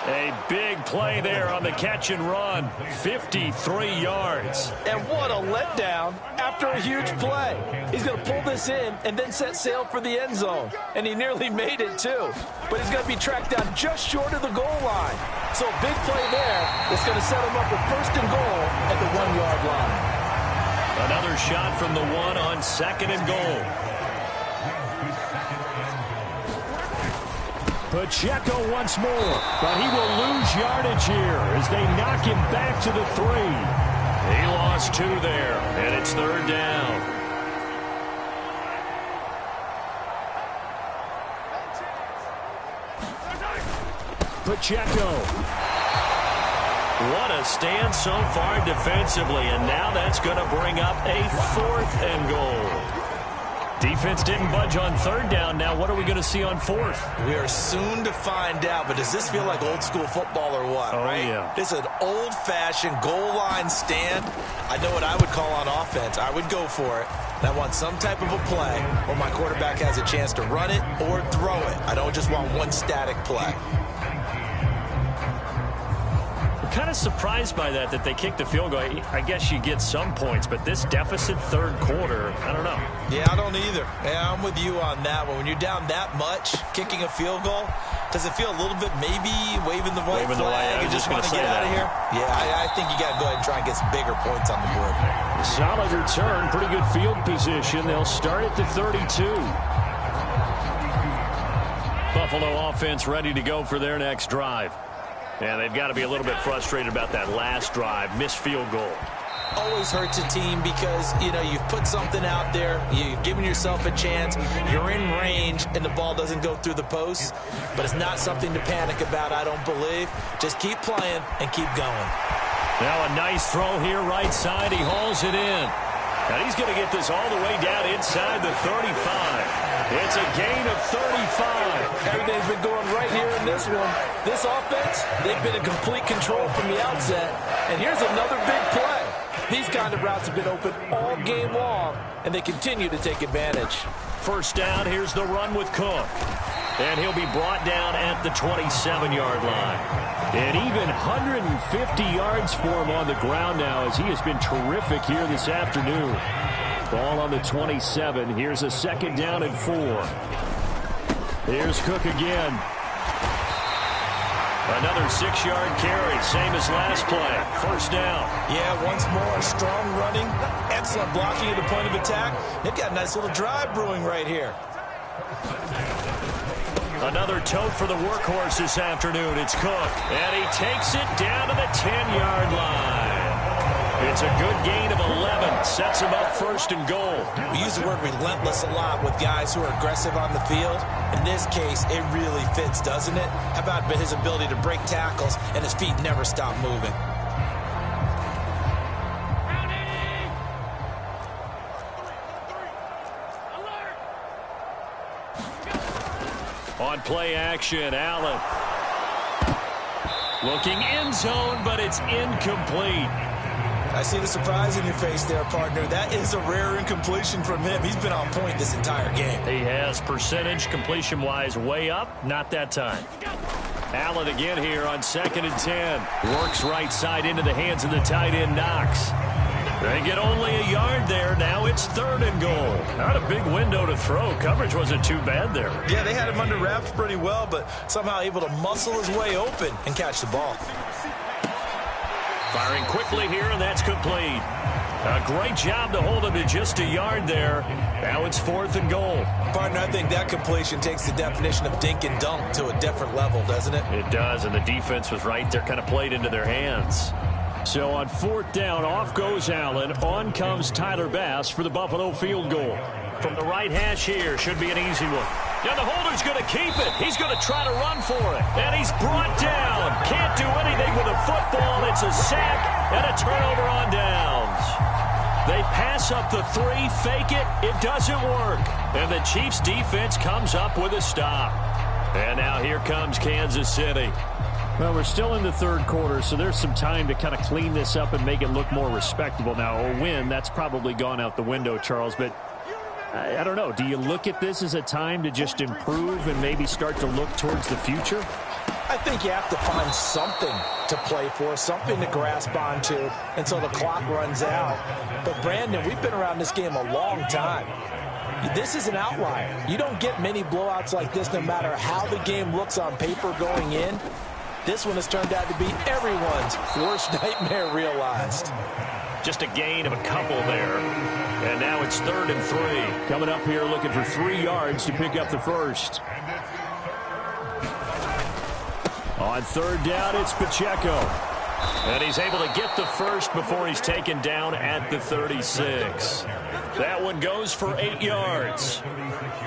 A big play there on the catch and run. 53 yards. And what a letdown after a huge play. He's going to pull this in and then set sail for the end zone. And he nearly made it, too. But he's going to be tracked down just short of the goal line. So a big play there that's going to set him up with first and goal at the 1-yard line. Another shot from the 1 on 2nd and goal. Pacheco once more, but he will lose yardage here as they knock him back to the 3. He lost 2 there, and it's 3rd down. Pacheco. What a stand so far defensively, and now that's going to bring up a 4th and goal. Defense didn't budge on 3rd down. Now what are we going to see on 4th? We are soon to find out, but does this feel like old school football or what, right? Yeah. This is an old-fashioned goal line stand. I know what I would call on offense. I would go for it. And I want some type of a play where my quarterback has a chance to run it or throw it. I don't just want one static play. Kind of surprised by that they kicked the field goal. I guess you get some points, but this deficit 3rd quarter, I don't know. Yeah, I don't either. Yeah, I'm with you on that one. When you're down that much, kicking a field goal, does it feel a little bit maybe waving the white flag and just want to get out of here? Yeah, I think you got to go ahead and try and get some bigger points on the board. Solid return, pretty good field position. They'll start at the 32. Buffalo offense ready to go for their next drive. And they've got to be a little bit frustrated about that last drive, missed field goal. Always hurts a team because, you know, you've put something out there, you've given yourself a chance, you're in range, and the ball doesn't go through the posts. But it's not something to panic about, I don't believe. Just keep playing and keep going. Now a nice throw here, right side. He hauls it in. And he's going to get this all the way down inside the 35. It's a gain of 35. Everything's been going right here in this one. This offense, they've been in complete control from the outset. And here's another big play. These kind of routes have been open all game long, and they continue to take advantage. First down, here's the run with Cook. And he'll be brought down at the 27-yard line. And even 150 yards for him on the ground now as he has been terrific here this afternoon. Ball on the 27. Here's a 2nd down and 4. Here's Cook again. Another 6-yard carry, same as last play. First down. Yeah, once more, strong running, excellent blocking at the point of attack. They've got a nice little drive brewing right here. Another tote for the workhorse this afternoon. It's Cook. And he takes it down to the 10-yard line. It's a good gain of 11. Sets him up first and goal. We use the word relentless a lot with guys who are aggressive on the field. In this case, it really fits, doesn't it? How about his ability to break tackles and his feet never stop moving? On play action, Allen. Looking end zone, but it's incomplete. I see the surprise in your face there, partner. That is a rare incompletion from him. He's been on point this entire game. He has percentage completion-wise way up. Not that time. Allen again here on 2nd and 10. Works right side into the hands of the tight end, Knox. They get only a yard there. Now it's 3rd and goal. Not a big window to throw. Coverage wasn't too bad there. Yeah, they had him under wraps pretty well, but somehow able to muscle his way open and catch the ball. Firing quickly here, and that's complete. A great job to hold him to just a yard there. Now it's 4th and goal. Partner, I think that completion takes the definition of dink and dunk to a different level, doesn't it? It does, and the defense was right there, kind of played into their hands. So on 4th down, off goes Allen. On comes Tyler Bass for the Buffalo field goal. From the right hash here, should be an easy one. And the holder's going to keep it. He's going to try to run for it. And he's brought down. Can't do anything with a football. It's a sack and a turnover on downs. They pass up the 3, fake it. It doesn't work. And the Chiefs defense comes up with a stop. And now here comes Kansas City. Well, we're still in the 3rd quarter, so there's some time to kind of clean this up and make it look more respectable. Now, a win, that's probably gone out the window, Charles, but I don't know. Do you look at this as a time to just improve and maybe start to look towards the future? I think you have to find something to play for, something to grasp onto until the clock runs out. But, Brandon, we've been around this game a long time. This is an outlier. You don't get many blowouts like this no matter how the game looks on paper going in. This one has turned out to be everyone's worst nightmare realized. Just a gain of a couple there. And now it's 3rd and 3. Coming up here looking for 3 yards to pick up the first. On 3rd down, it's Pacheco. And he's able to get the first before he's taken down at the 36. That one goes for 8 yards.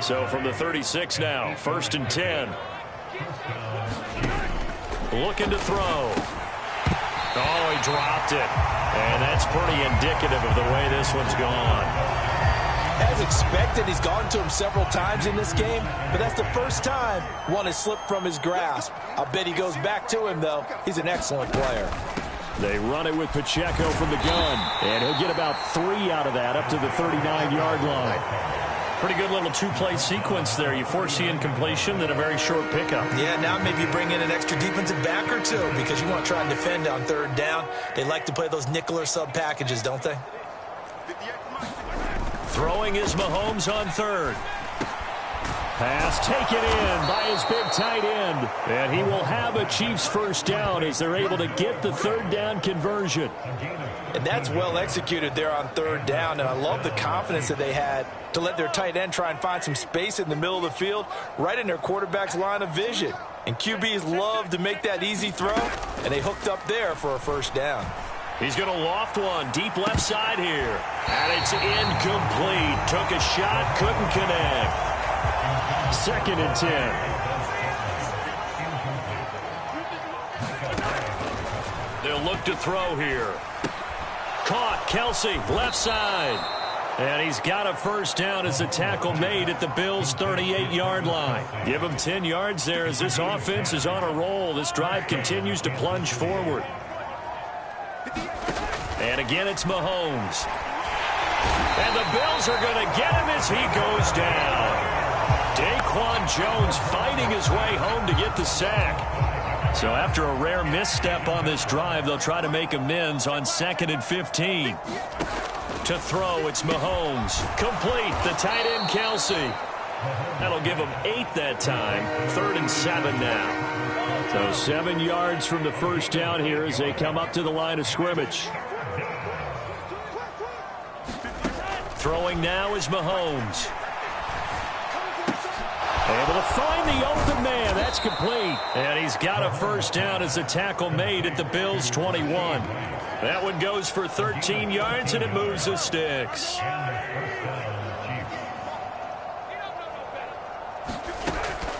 So from the 36 now, 1st and 10. Looking to throw. Oh, he dropped it. And that's pretty indicative of the way this one's gone. As expected, he's gone to him several times in this game, but that's the first time one has slipped from his grasp. I bet he goes back to him, though. He's an excellent player. They run it with Pacheco from the gun, and he'll get about 3 out of that up to the 39-yard line. Pretty good little 2-play sequence there. You force the incompletion, then a very short pickup. Yeah, now maybe you bring in an extra defensive back or two because you want to try and defend on 3rd down. They like to play those nickel or sub packages, don't they? Throwing is Mahomes on 3rd. Pass taken in by his big tight end. And he will have a Chiefs first down as they're able to get the 3rd down conversion. And that's well executed there on 3rd down. And I love the confidence that they had to let their tight end try and find some space in the middle of the field, right in their quarterback's line of vision. And QBs love to make that easy throw, and they hooked up there for a first down. He's going to loft one deep left side here. And it's incomplete. Took a shot, couldn't connect. 2nd and 10. They'll look to throw here. Caught, Kelsey, left side. And he's got a first down as the tackle made at the Bills' 38-yard line. Give him 10 yards there as this offense is on a roll. This drive continues to plunge forward. And again, it's Mahomes. And the Bills are going to get him as he goes down. Daquan Jones fighting his way home to get the sack. So after a rare misstep on this drive, they'll try to make amends on 2nd and 15. To throw, it's Mahomes. Complete, the tight end, Kelsey. That'll give him 8 that time. 3rd and 7 now. So 7 yards from the first down here as they come up to the line of scrimmage. Throwing now is Mahomes. Able to find the open man. That's complete. And he's got a first down as the tackle made at the Bills' 21. That one goes for 13 yards, and it moves the sticks.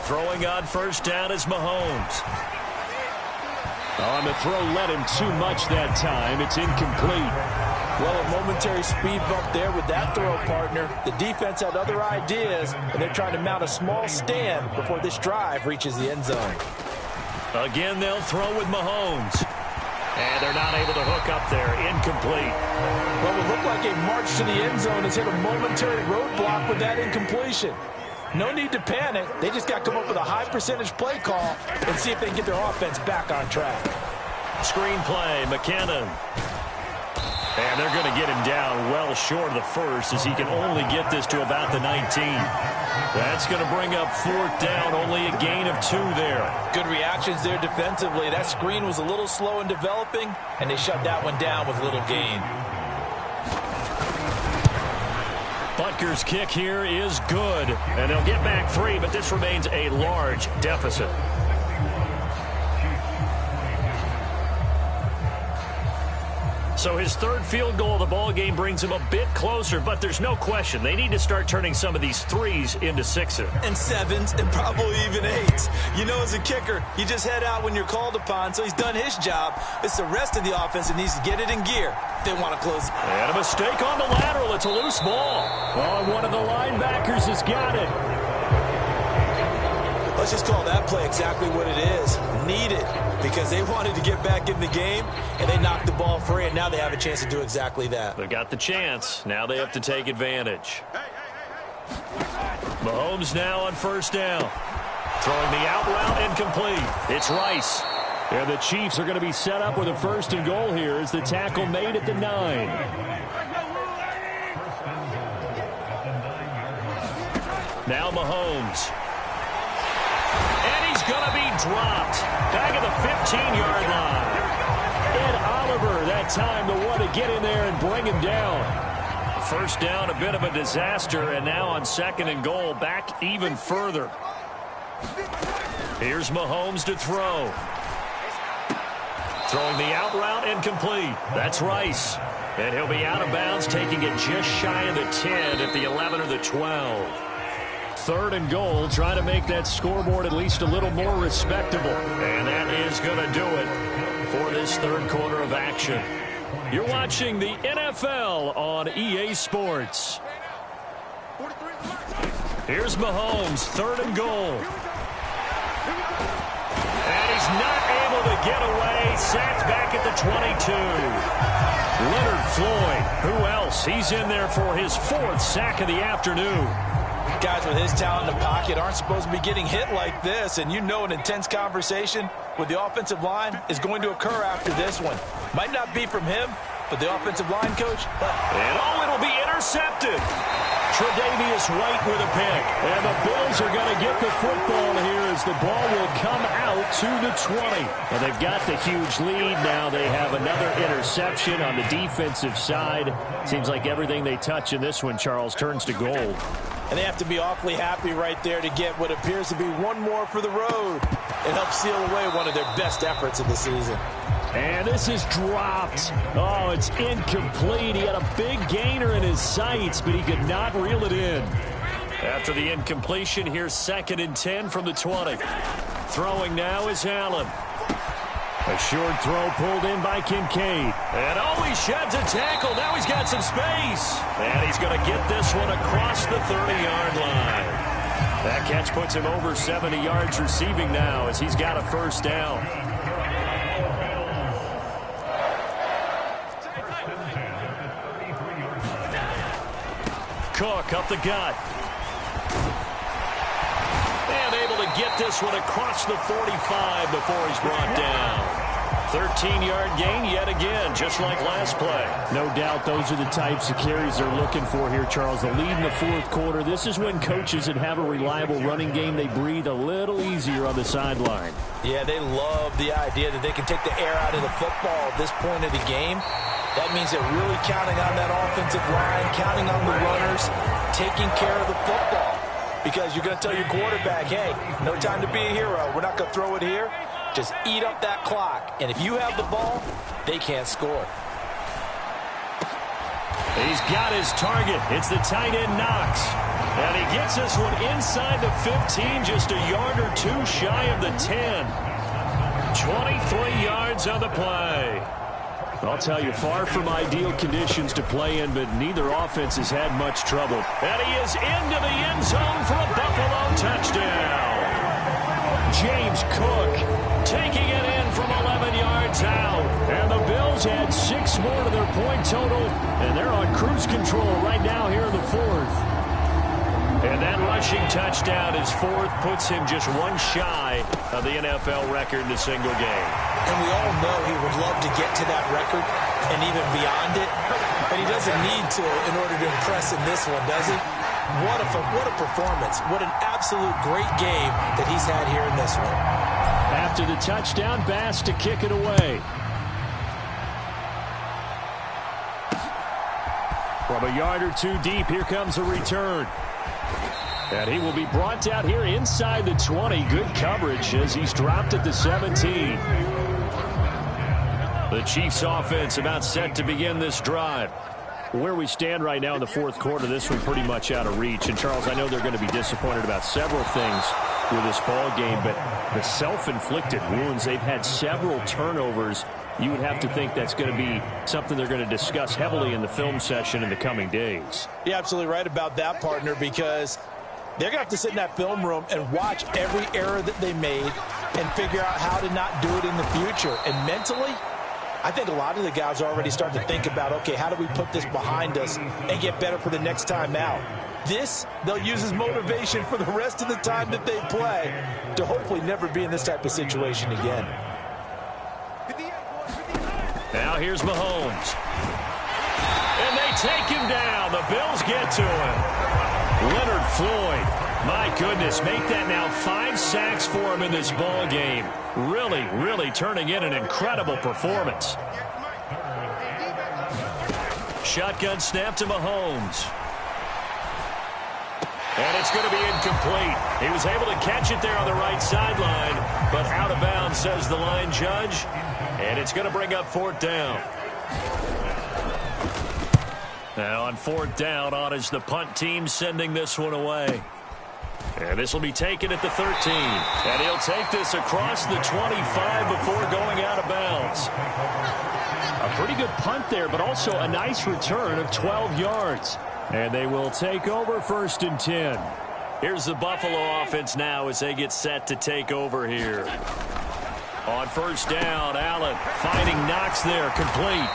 Throwing on first down is Mahomes. On the throw, led him too much that time. It's incomplete. Well, a momentary speed bump there with that throw, partner. The defense had other ideas, and they're trying to mount a small stand before this drive reaches the end zone. Again, they'll throw with Mahomes. And they're not able to hook up there. Incomplete. Well, it looked like a march to the end zone has hit a momentary roadblock with that incompletion. No need to panic. They just got to come up with a high percentage play call and see if they can get their offense back on track. Screen play, McKinnon. And they're going to get him down well short of the first as he can only get this to about the 19. That's going to bring up 4th down, only a gain of 2 there. Good reactions there defensively. That screen was a little slow in developing, and they shut that one down with little gain. Butker's kick here is good, and they'll get back 3, but this remains a large deficit. So his 3rd field goal of the ball game brings him a bit closer, but there's no question they need to start turning some of these 3s into 6s. And 7s and probably even 8s. You know, as a kicker, you just head out when you're called upon, so he's done his job. It's the rest of the offense that needs to get it in gear. They want to close. And a mistake on the lateral. It's a loose ball. Oh, one of the linebackers has got it. Let's just call that play exactly what it is. Needed, because they wanted to get back in the game, and they knocked the ball free, and now they have a chance to do exactly that. They've got the chance. Now they have to take advantage. Mahomes now on 1st down. Throwing the out route incomplete. It's Rice. And the Chiefs are going to be set up with a 1st and goal here as the tackle made at the 9. Now Mahomes. And he's going to be dropped. Back at the 15-yard line. Ed Oliver, that time, the one to get in there and bring him down. 1st down, a bit of a disaster, and now on 2nd and goal, back even further. Here's Mahomes to throw. Throwing the out route incomplete. That's Rice. And he'll be out of bounds, taking it just shy of the 10 at the 11 or the 12. 3rd and goal, trying to make that scoreboard at least a little more respectable. And that is going to do it for this 3rd quarter of action. You're watching the NFL on EA Sports. Here's Mahomes, 3rd and goal. And he's not able to get away. Sacked back at the 22. Leonard Floyd, who else? He's in there for his 4th sack of the afternoon. Guys with his talent in the pocket aren't supposed to be getting hit like this, and you know an intense conversation with the offensive line is going to occur after this one. Might not be from him, but the offensive line coach. And it'll be intercepted. Tre'Davious White with a pick. And the Bills are going to get the football here as the ball will come out to the 20. And they've got the huge lead. Now they have another interception on the defensive side. Seems like everything they touch in this one, Charles, turns to gold. And they have to be awfully happy right there to get what appears to be one more for the road. It helps seal away one of their best efforts of the season. And this is dropped. Oh, it's incomplete. He had a big gainer in his sights, but he could not reel it in. After the incompletion, here's 2nd and 10 from the 20. Throwing now is Allen. A short throw pulled in by Kincaid. And he sheds a tackle. Now he's got some space. And he's going to get this one across the 30-yard line. That catch puts him over 70 yards receiving now as he's got a 1st down. Cook up the gut. And able to get this one across the 45 before he's brought down. 13-yard gain yet again, just like last play. No doubt those are the types of carries they're looking for here, Charles. The lead in the 4th quarter. This is when coaches that have a reliable running game, they breathe a little easier on the sideline. Yeah, they love the idea that they can take the air out of the football at this point of the game. That means they're really counting on that offensive line, counting on the runners, taking care of the football. Because you're going to tell your quarterback, hey, no time to be a hero. We're not going to throw it here. Just eat up that clock. And if you have the ball, they can't score. He's got his target. It's the tight end Knox. And he gets this one inside the 15, just a yard or 2 shy of the 10. 23 yards on the play. I'll tell you, far from ideal conditions to play in, but neither offense has had much trouble. And he is into the end zone for a Buffalo touchdown. James Cook taking it in from 11 yards out. And the Bills add 6 more to their point total, and they're on cruise control right now here in the 4th. And that rushing touchdown, his fourth, puts him just one shy of the NFL record in a single game. And we all know he would love to get to that record and even beyond it. But he doesn't need to in order to impress in this one, does he? What a performance. What an absolute great game that he's had here in this one. After the touchdown, Bass to kick it away. From a yard or two deep, here comes a return. And he will be brought down here inside the 20. Good coverage as he's dropped at the 17. The Chiefs offense about set to begin this drive. Where we stand right now in the fourth quarter, this one pretty much out of reach. And, Charles, I know they're going to be disappointed about several things with this ball game, but the self-inflicted wounds, they've had several turnovers. You would have to think that's going to be something they're going to discuss heavily in the film session in the coming days. You're absolutely right about that, partner, because they're going to have to sit in that film room and watch every error that they made and figure out how to not do it in the future. And mentally, I think a lot of the guys are already starting to think about, okay, how do we put this behind us and get better for the next time out? This, they'll use as motivation for the rest of the time that they play to hopefully never be in this type of situation again. Now here's Mahomes. And they take him down. The Bills get to him. Leonard Floyd. My goodness, make that now 5 sacks for him in this ball game. Really, really turning in an incredible performance. Shotgun snap to Mahomes. And it's going to be incomplete. He was able to catch it there on the right sideline, but out of bounds, says the line judge. And it's going to bring up fourth down. Now on fourth down, on is the punt team sending this one away. And this will be taken at the 13. And he'll take this across the 25 before going out of bounds. A pretty good punt there, but also a nice return of 12 yards. And they will take over 1st and 10. Here's the Buffalo offense now as they get set to take over here. On first down, Allen finding Knox there, complete.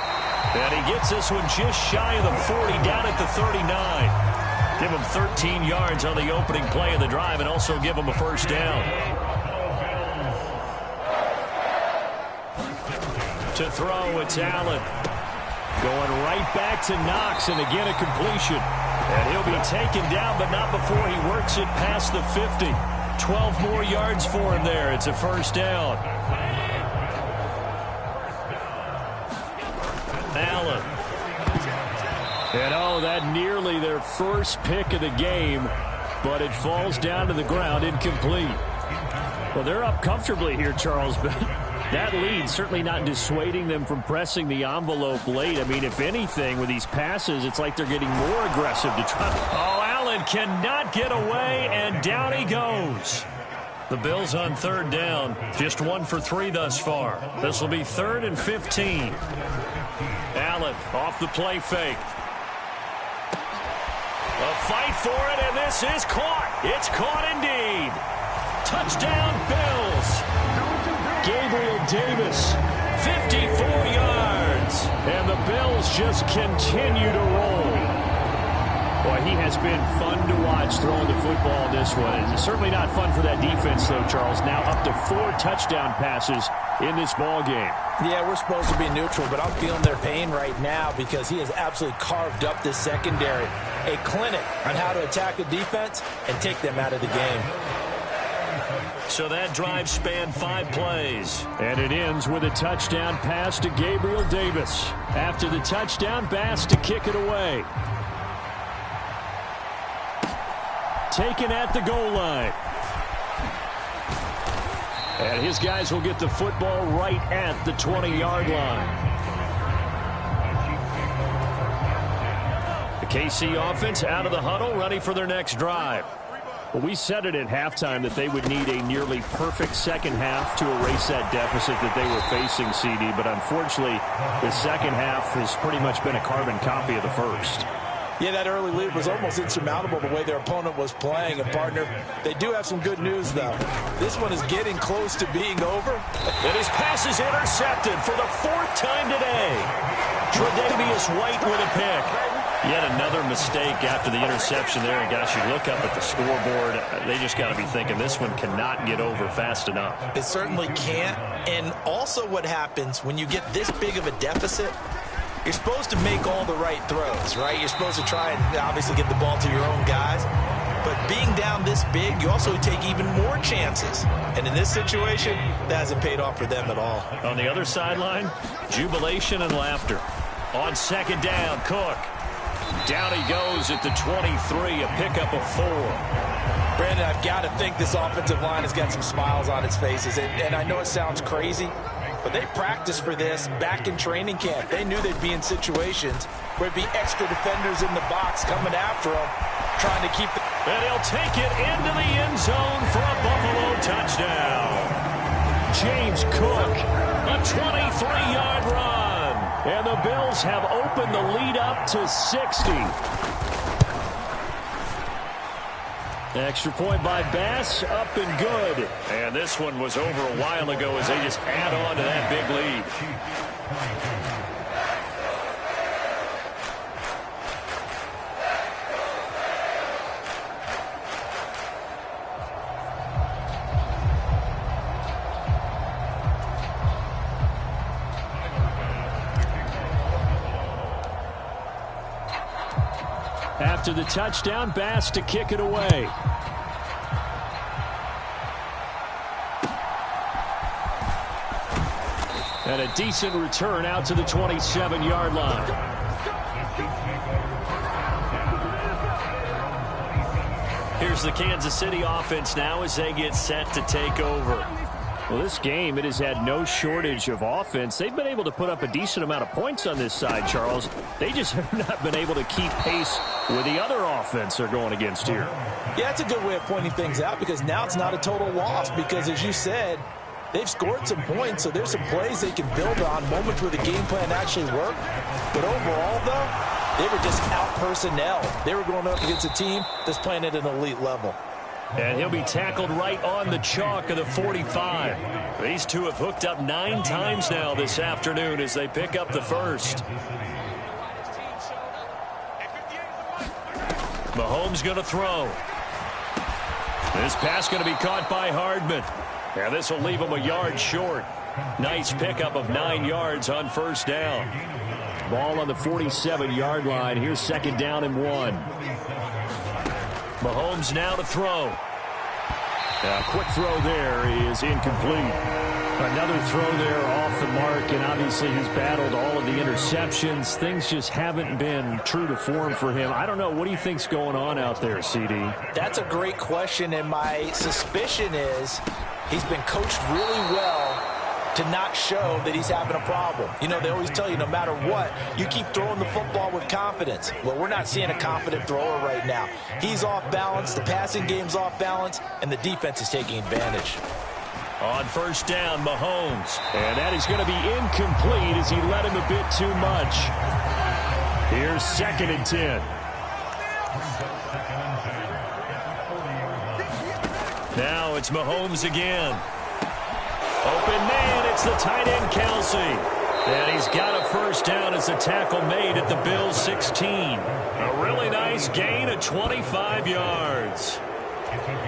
And he gets this one just shy of the 40, down at the 39. Give him 13 yards on the opening play of the drive and also give him a first down. To throw, it's Allen. Going right back to Knox, and again a completion. And he'll be taken down, but not before he works it past the 50. 12 more yards for him there. It's a first down. Allen. And that nearly their first pick of the game, but it falls down to the ground, incomplete. Well, they're up comfortably here, Charles, but that lead certainly not dissuading them from pressing the envelope late. I mean, if anything, with these passes, it's like they're getting more aggressive to try. Oh, Allen cannot get away, and down he goes. The Bills on third down, just 1 for 3 thus far. This will be 3rd and 15. Allen off the play fake. A fight for it, and this is caught. It's caught indeed. Touchdown, Bills. Gabriel Davis, 54 yards. And the Bills just continue to roll. Boy, he has been fun to watch throwing the football this one. It's certainly not fun for that defense, though, Charles. Now up to 4 touchdown passes in this ball game. Yeah, we're supposed to be neutral, but I'm feeling their pain right now because he has absolutely carved up this secondary. A clinic on how to attack a defense and take them out of the game. So that drive spanned 5 plays. And it ends with a touchdown pass to Gabriel Davis. After the touchdown, Bass to kick it away. Taken at the goal line. And his guys will get the football right at the 20-yard line. The KC offense out of the huddle, ready for their next drive. Well, we said it at halftime that they would need a nearly perfect second half to erase that deficit that they were facing, CD. But unfortunately, the second half has pretty much been a carbon copy of the first. Yeah, that early lead was almost insurmountable the way their opponent was playing. And, partner, they do have some good news, though. This one is getting close to being over. And his pass is intercepted for the 4th time today. Tre'Davious White with a pick. Yet another mistake after the interception there. And gosh, you look up at the scoreboard, they just got to be thinking this one cannot get over fast enough. It certainly can't. And also what happens when you get this big of a deficit, you're supposed to make all the right throws, right? You're supposed to try and obviously get the ball to your own guys. But being down this big, you also take even more chances. And in this situation, that hasn't paid off for them at all. On the other sideline, jubilation and laughter. On second down, Cook. Down he goes at the 23, a pickup of 4. Brandon, I've got to think this offensive line has got some smiles on its faces. And I know it sounds crazy, but they practiced for this back in training camp. They knew they'd be in situations where it'd be extra defenders in the box coming after them, trying to keep the... And he'll take it into the end zone for a Buffalo touchdown. James Cook, a 23-yard run. And the Bills have opened the lead up to 60. Extra point by Bass, up and good. And this one was over a while ago as they just add on to that big lead. After the touchdown, Bass to kick it away. And a decent return out to the 27-yard line. Here's the Kansas City offense now as they get set to take over. Well, this game, it has had no shortage of offense. They've been able to put up a decent amount of points on this side, Charles. They just have not been able to keep pace with the other offense they're going against here. Yeah, that's a good way of pointing things out because now it's not a total loss because, as you said, they've scored some points, so there's some plays they can build on, moments where the game plan actually worked. But overall, though, they were just out-personnel. They were going up against a team that's playing at an elite level. And he'll be tackled right on the chalk of the 45. These two have hooked up 9 times now this afternoon as they pick up the first. Mahomes going to throw. This pass going to be caught by Hardman. And this will leave him a yard short. Nice pickup of 9 yards on first down. Ball on the 47-yard line. Here's second down and 1. Mahomes now to throw. A quick throw there is incomplete. Another throw there off the mark, and obviously he's battled all of the interceptions. Things just haven't been true to form for him. I don't know. What do you think's going on out there, CD? That's a great question, and my suspicion is he's been coached really well to not show that he's having a problem. You know, they always tell you no matter what, you keep throwing the football with confidence. Well, we're not seeing a confident thrower right now. He's off balance, the passing game's off balance, and the defense is taking advantage. On first down, Mahomes. And that is going to be incomplete as he led him a bit too much. Here's second and 10. Now it's Mahomes again. Open man, it's the tight end, Kelsey. And he's got a first down as a tackle made at the Bills' 16. A really nice gain of 25 yards.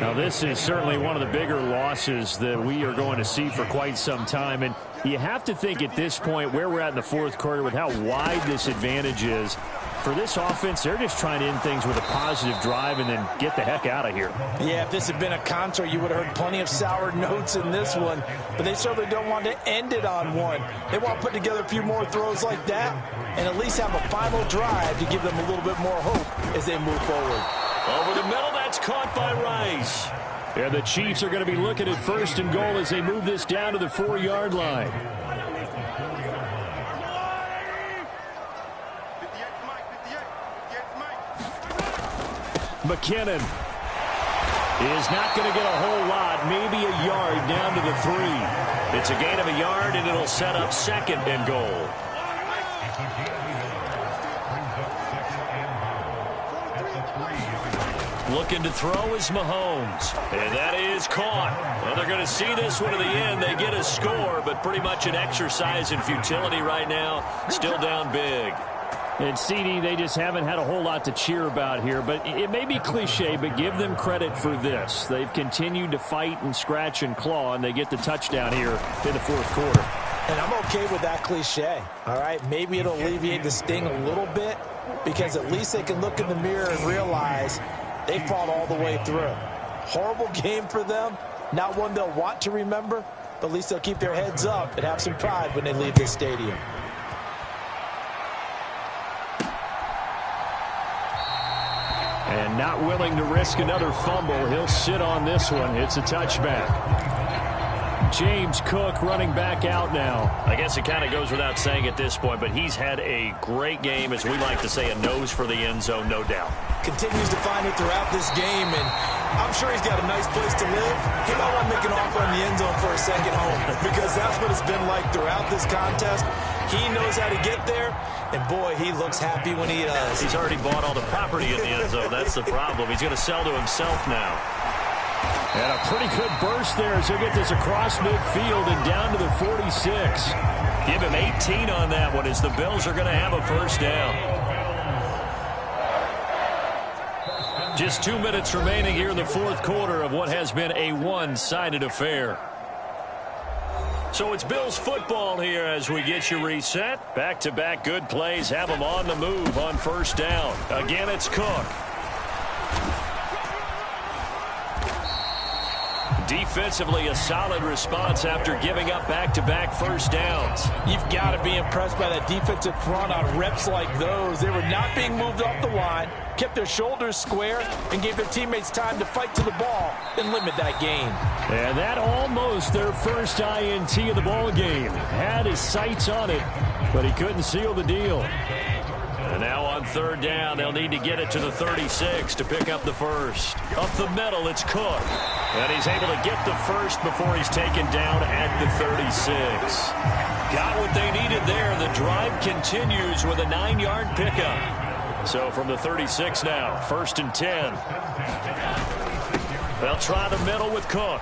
Now, this is certainly one of the bigger losses that we are going to see for quite some time. And you have to think at this point where we're at in the fourth quarter with how wide this advantage is. For this offense, they're just trying to end things with a positive drive and then get the heck out of here. Yeah, if this had been a concert, you would have heard plenty of sour notes in this one. But they certainly don't want to end it on one. They want to put together a few more throws like that and at least have a final drive to give them a little bit more hope as they move forward. Over the middle, that's caught by Rice. And the Chiefs are going to be looking at first and goal as they move this down to the 4-yard line. McKinnon is not going to get a whole lot, maybe a yard down to the 3. It's a gain of a yard, and it'll set up second and goal. Looking to throw is Mahomes. And that is caught. Well, they're going to see this one to the end. They get a score, but pretty much an exercise in futility right now. Still down big. And CD, they just haven't had a whole lot to cheer about here, but it may be cliche, but give them credit for this. They've continued to fight and scratch and claw, and they get the touchdown here in the fourth quarter. And I'm okay with that cliche, all right? Maybe it'll alleviate the sting a little bit because at least they can look in the mirror and realize they fought all the way through. Horrible game for them, not one they'll want to remember, but at least they'll keep their heads up and have some pride when they leave this stadium. And not willing to risk another fumble, he'll sit on this one. It's a touchback. James Cook running back out now. I guess it kind of goes without saying at this point, but he's had a great game, as we like to say, a nose for the end zone, no doubt. Continues to find it throughout this game, and I'm sure he's got a nice place to live. He might want to make an offer on the end zone for a second home because that's what it's been like throughout this contest. He knows how to get there, and boy, he looks happy when he does. He's already bought all the property in the end zone. That's the problem. He's going to sell to himself now. And a pretty good burst there as he'll get this across midfield and down to the 46. Give him 18 on that one as the Bills are going to have a first down. Just 2 minutes remaining here in the fourth quarter of what has been a one-sided affair. So it's Bills football here as we get you reset. Back-to-back good plays have them on the move on first down. Again, it's Cook. Defensively, a solid response after giving up back-to-back first downs. You've got to be impressed by that defensive front on reps like those. They were not being moved off the line, kept their shoulders square, and gave their teammates time to fight to the ball and limit that gain. And that almost their first INT of the ball game. Had his sights on it, but he couldn't seal the deal. And now on third down, they'll need to get it to the 36 to pick up the first. Up the middle, it's Cook. And he's able to get the first before he's taken down at the 36. Got what they needed there. The drive continues with a 9-yard pickup. So from the 36 now, 1st and 10. They'll try the middle with Cook.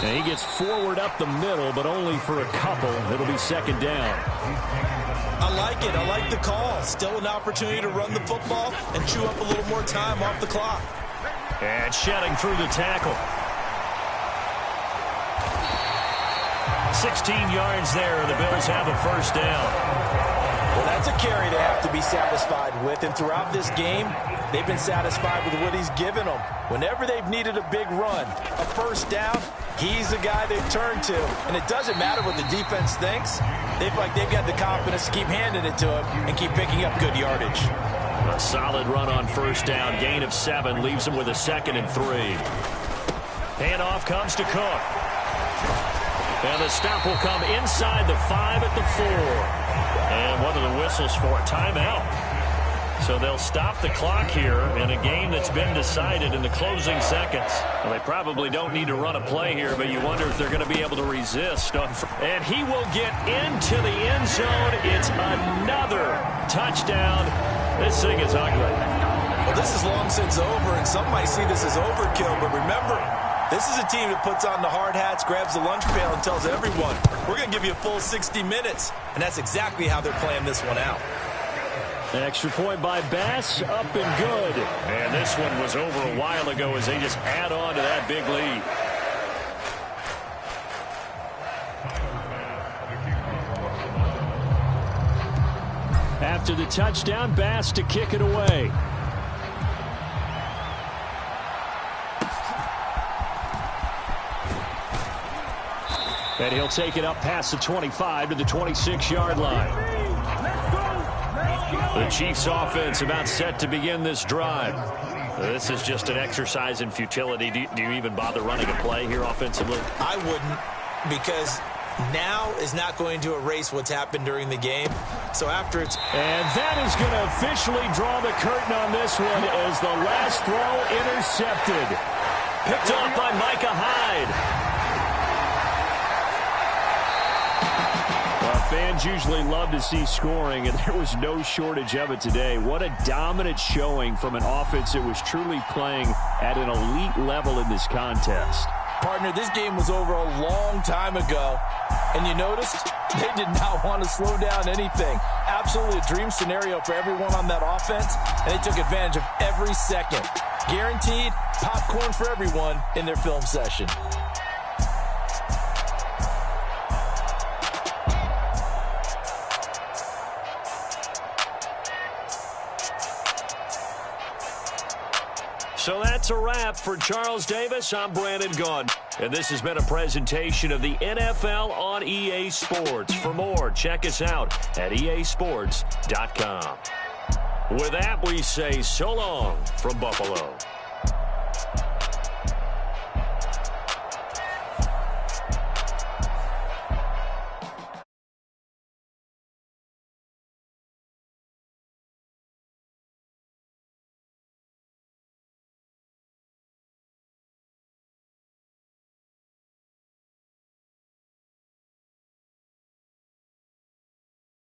And he gets forward up the middle, but only for a couple. It'll be second down. I like it. I like the call. Still an opportunity to run the football and chew up a little more time off the clock. And shedding through the tackle. 16 yards there, and the Bills have a first down. Well, that's a carry they have to be satisfied with, and throughout this game, they've been satisfied with what he's given them. Whenever they've needed a big run, a first down, he's the guy they've turned to. And it doesn't matter what the defense thinks. They feel like they've got the confidence to keep handing it to him and keep picking up good yardage. A solid run on first down. Gain of 7 leaves him with a 2nd and 3. Handoff comes to Cook. And the stop will come inside the 5 at the 4. And what are the whistles for? Timeout. So they'll stop the clock here in a game that's been decided in the closing seconds. Well, they probably don't need to run a play here, but you wonder if they're going to be able to resist. And he will get into the end zone. It's another touchdown. This thing is ugly. Well, this is long since over, and some might see this as overkill, but remember, this is a team that puts on the hard hats, grabs the lunch pail, and tells everyone, we're going to give you a full 60 minutes. And that's exactly how they're playing this one out. An extra point by Bass, up and good. And this one was over a while ago as they just add on to that big lead. After the touchdown, Bass to kick it away. And he'll take it up past the 25 to the 26-yard line. The Chiefs offense about set to begin this drive. This is just an exercise in futility. Do you even bother running a play here offensively? I wouldn't, because now is not going to erase what's happened during the game. So after it's... And that is going to officially draw the curtain on this one as the last throw intercepted. Picked off by Micah Hyde. Fans usually love to see scoring, and there was no shortage of it today. What a dominant showing from an offense that was truly playing at an elite level in this contest. Partner, this game was over a long time ago, and you noticed they did not want to slow down anything. Absolutely. absolutely a dream scenario for everyone on that offense, and they took advantage of every second. Guaranteed popcorn for everyone in their film session. So that's a wrap for Charles Davis. I'm Brandon Gaudin. And this has been a presentation of the NFL on EA Sports. For more, check us out at easports.com. With that, we say so long from Buffalo.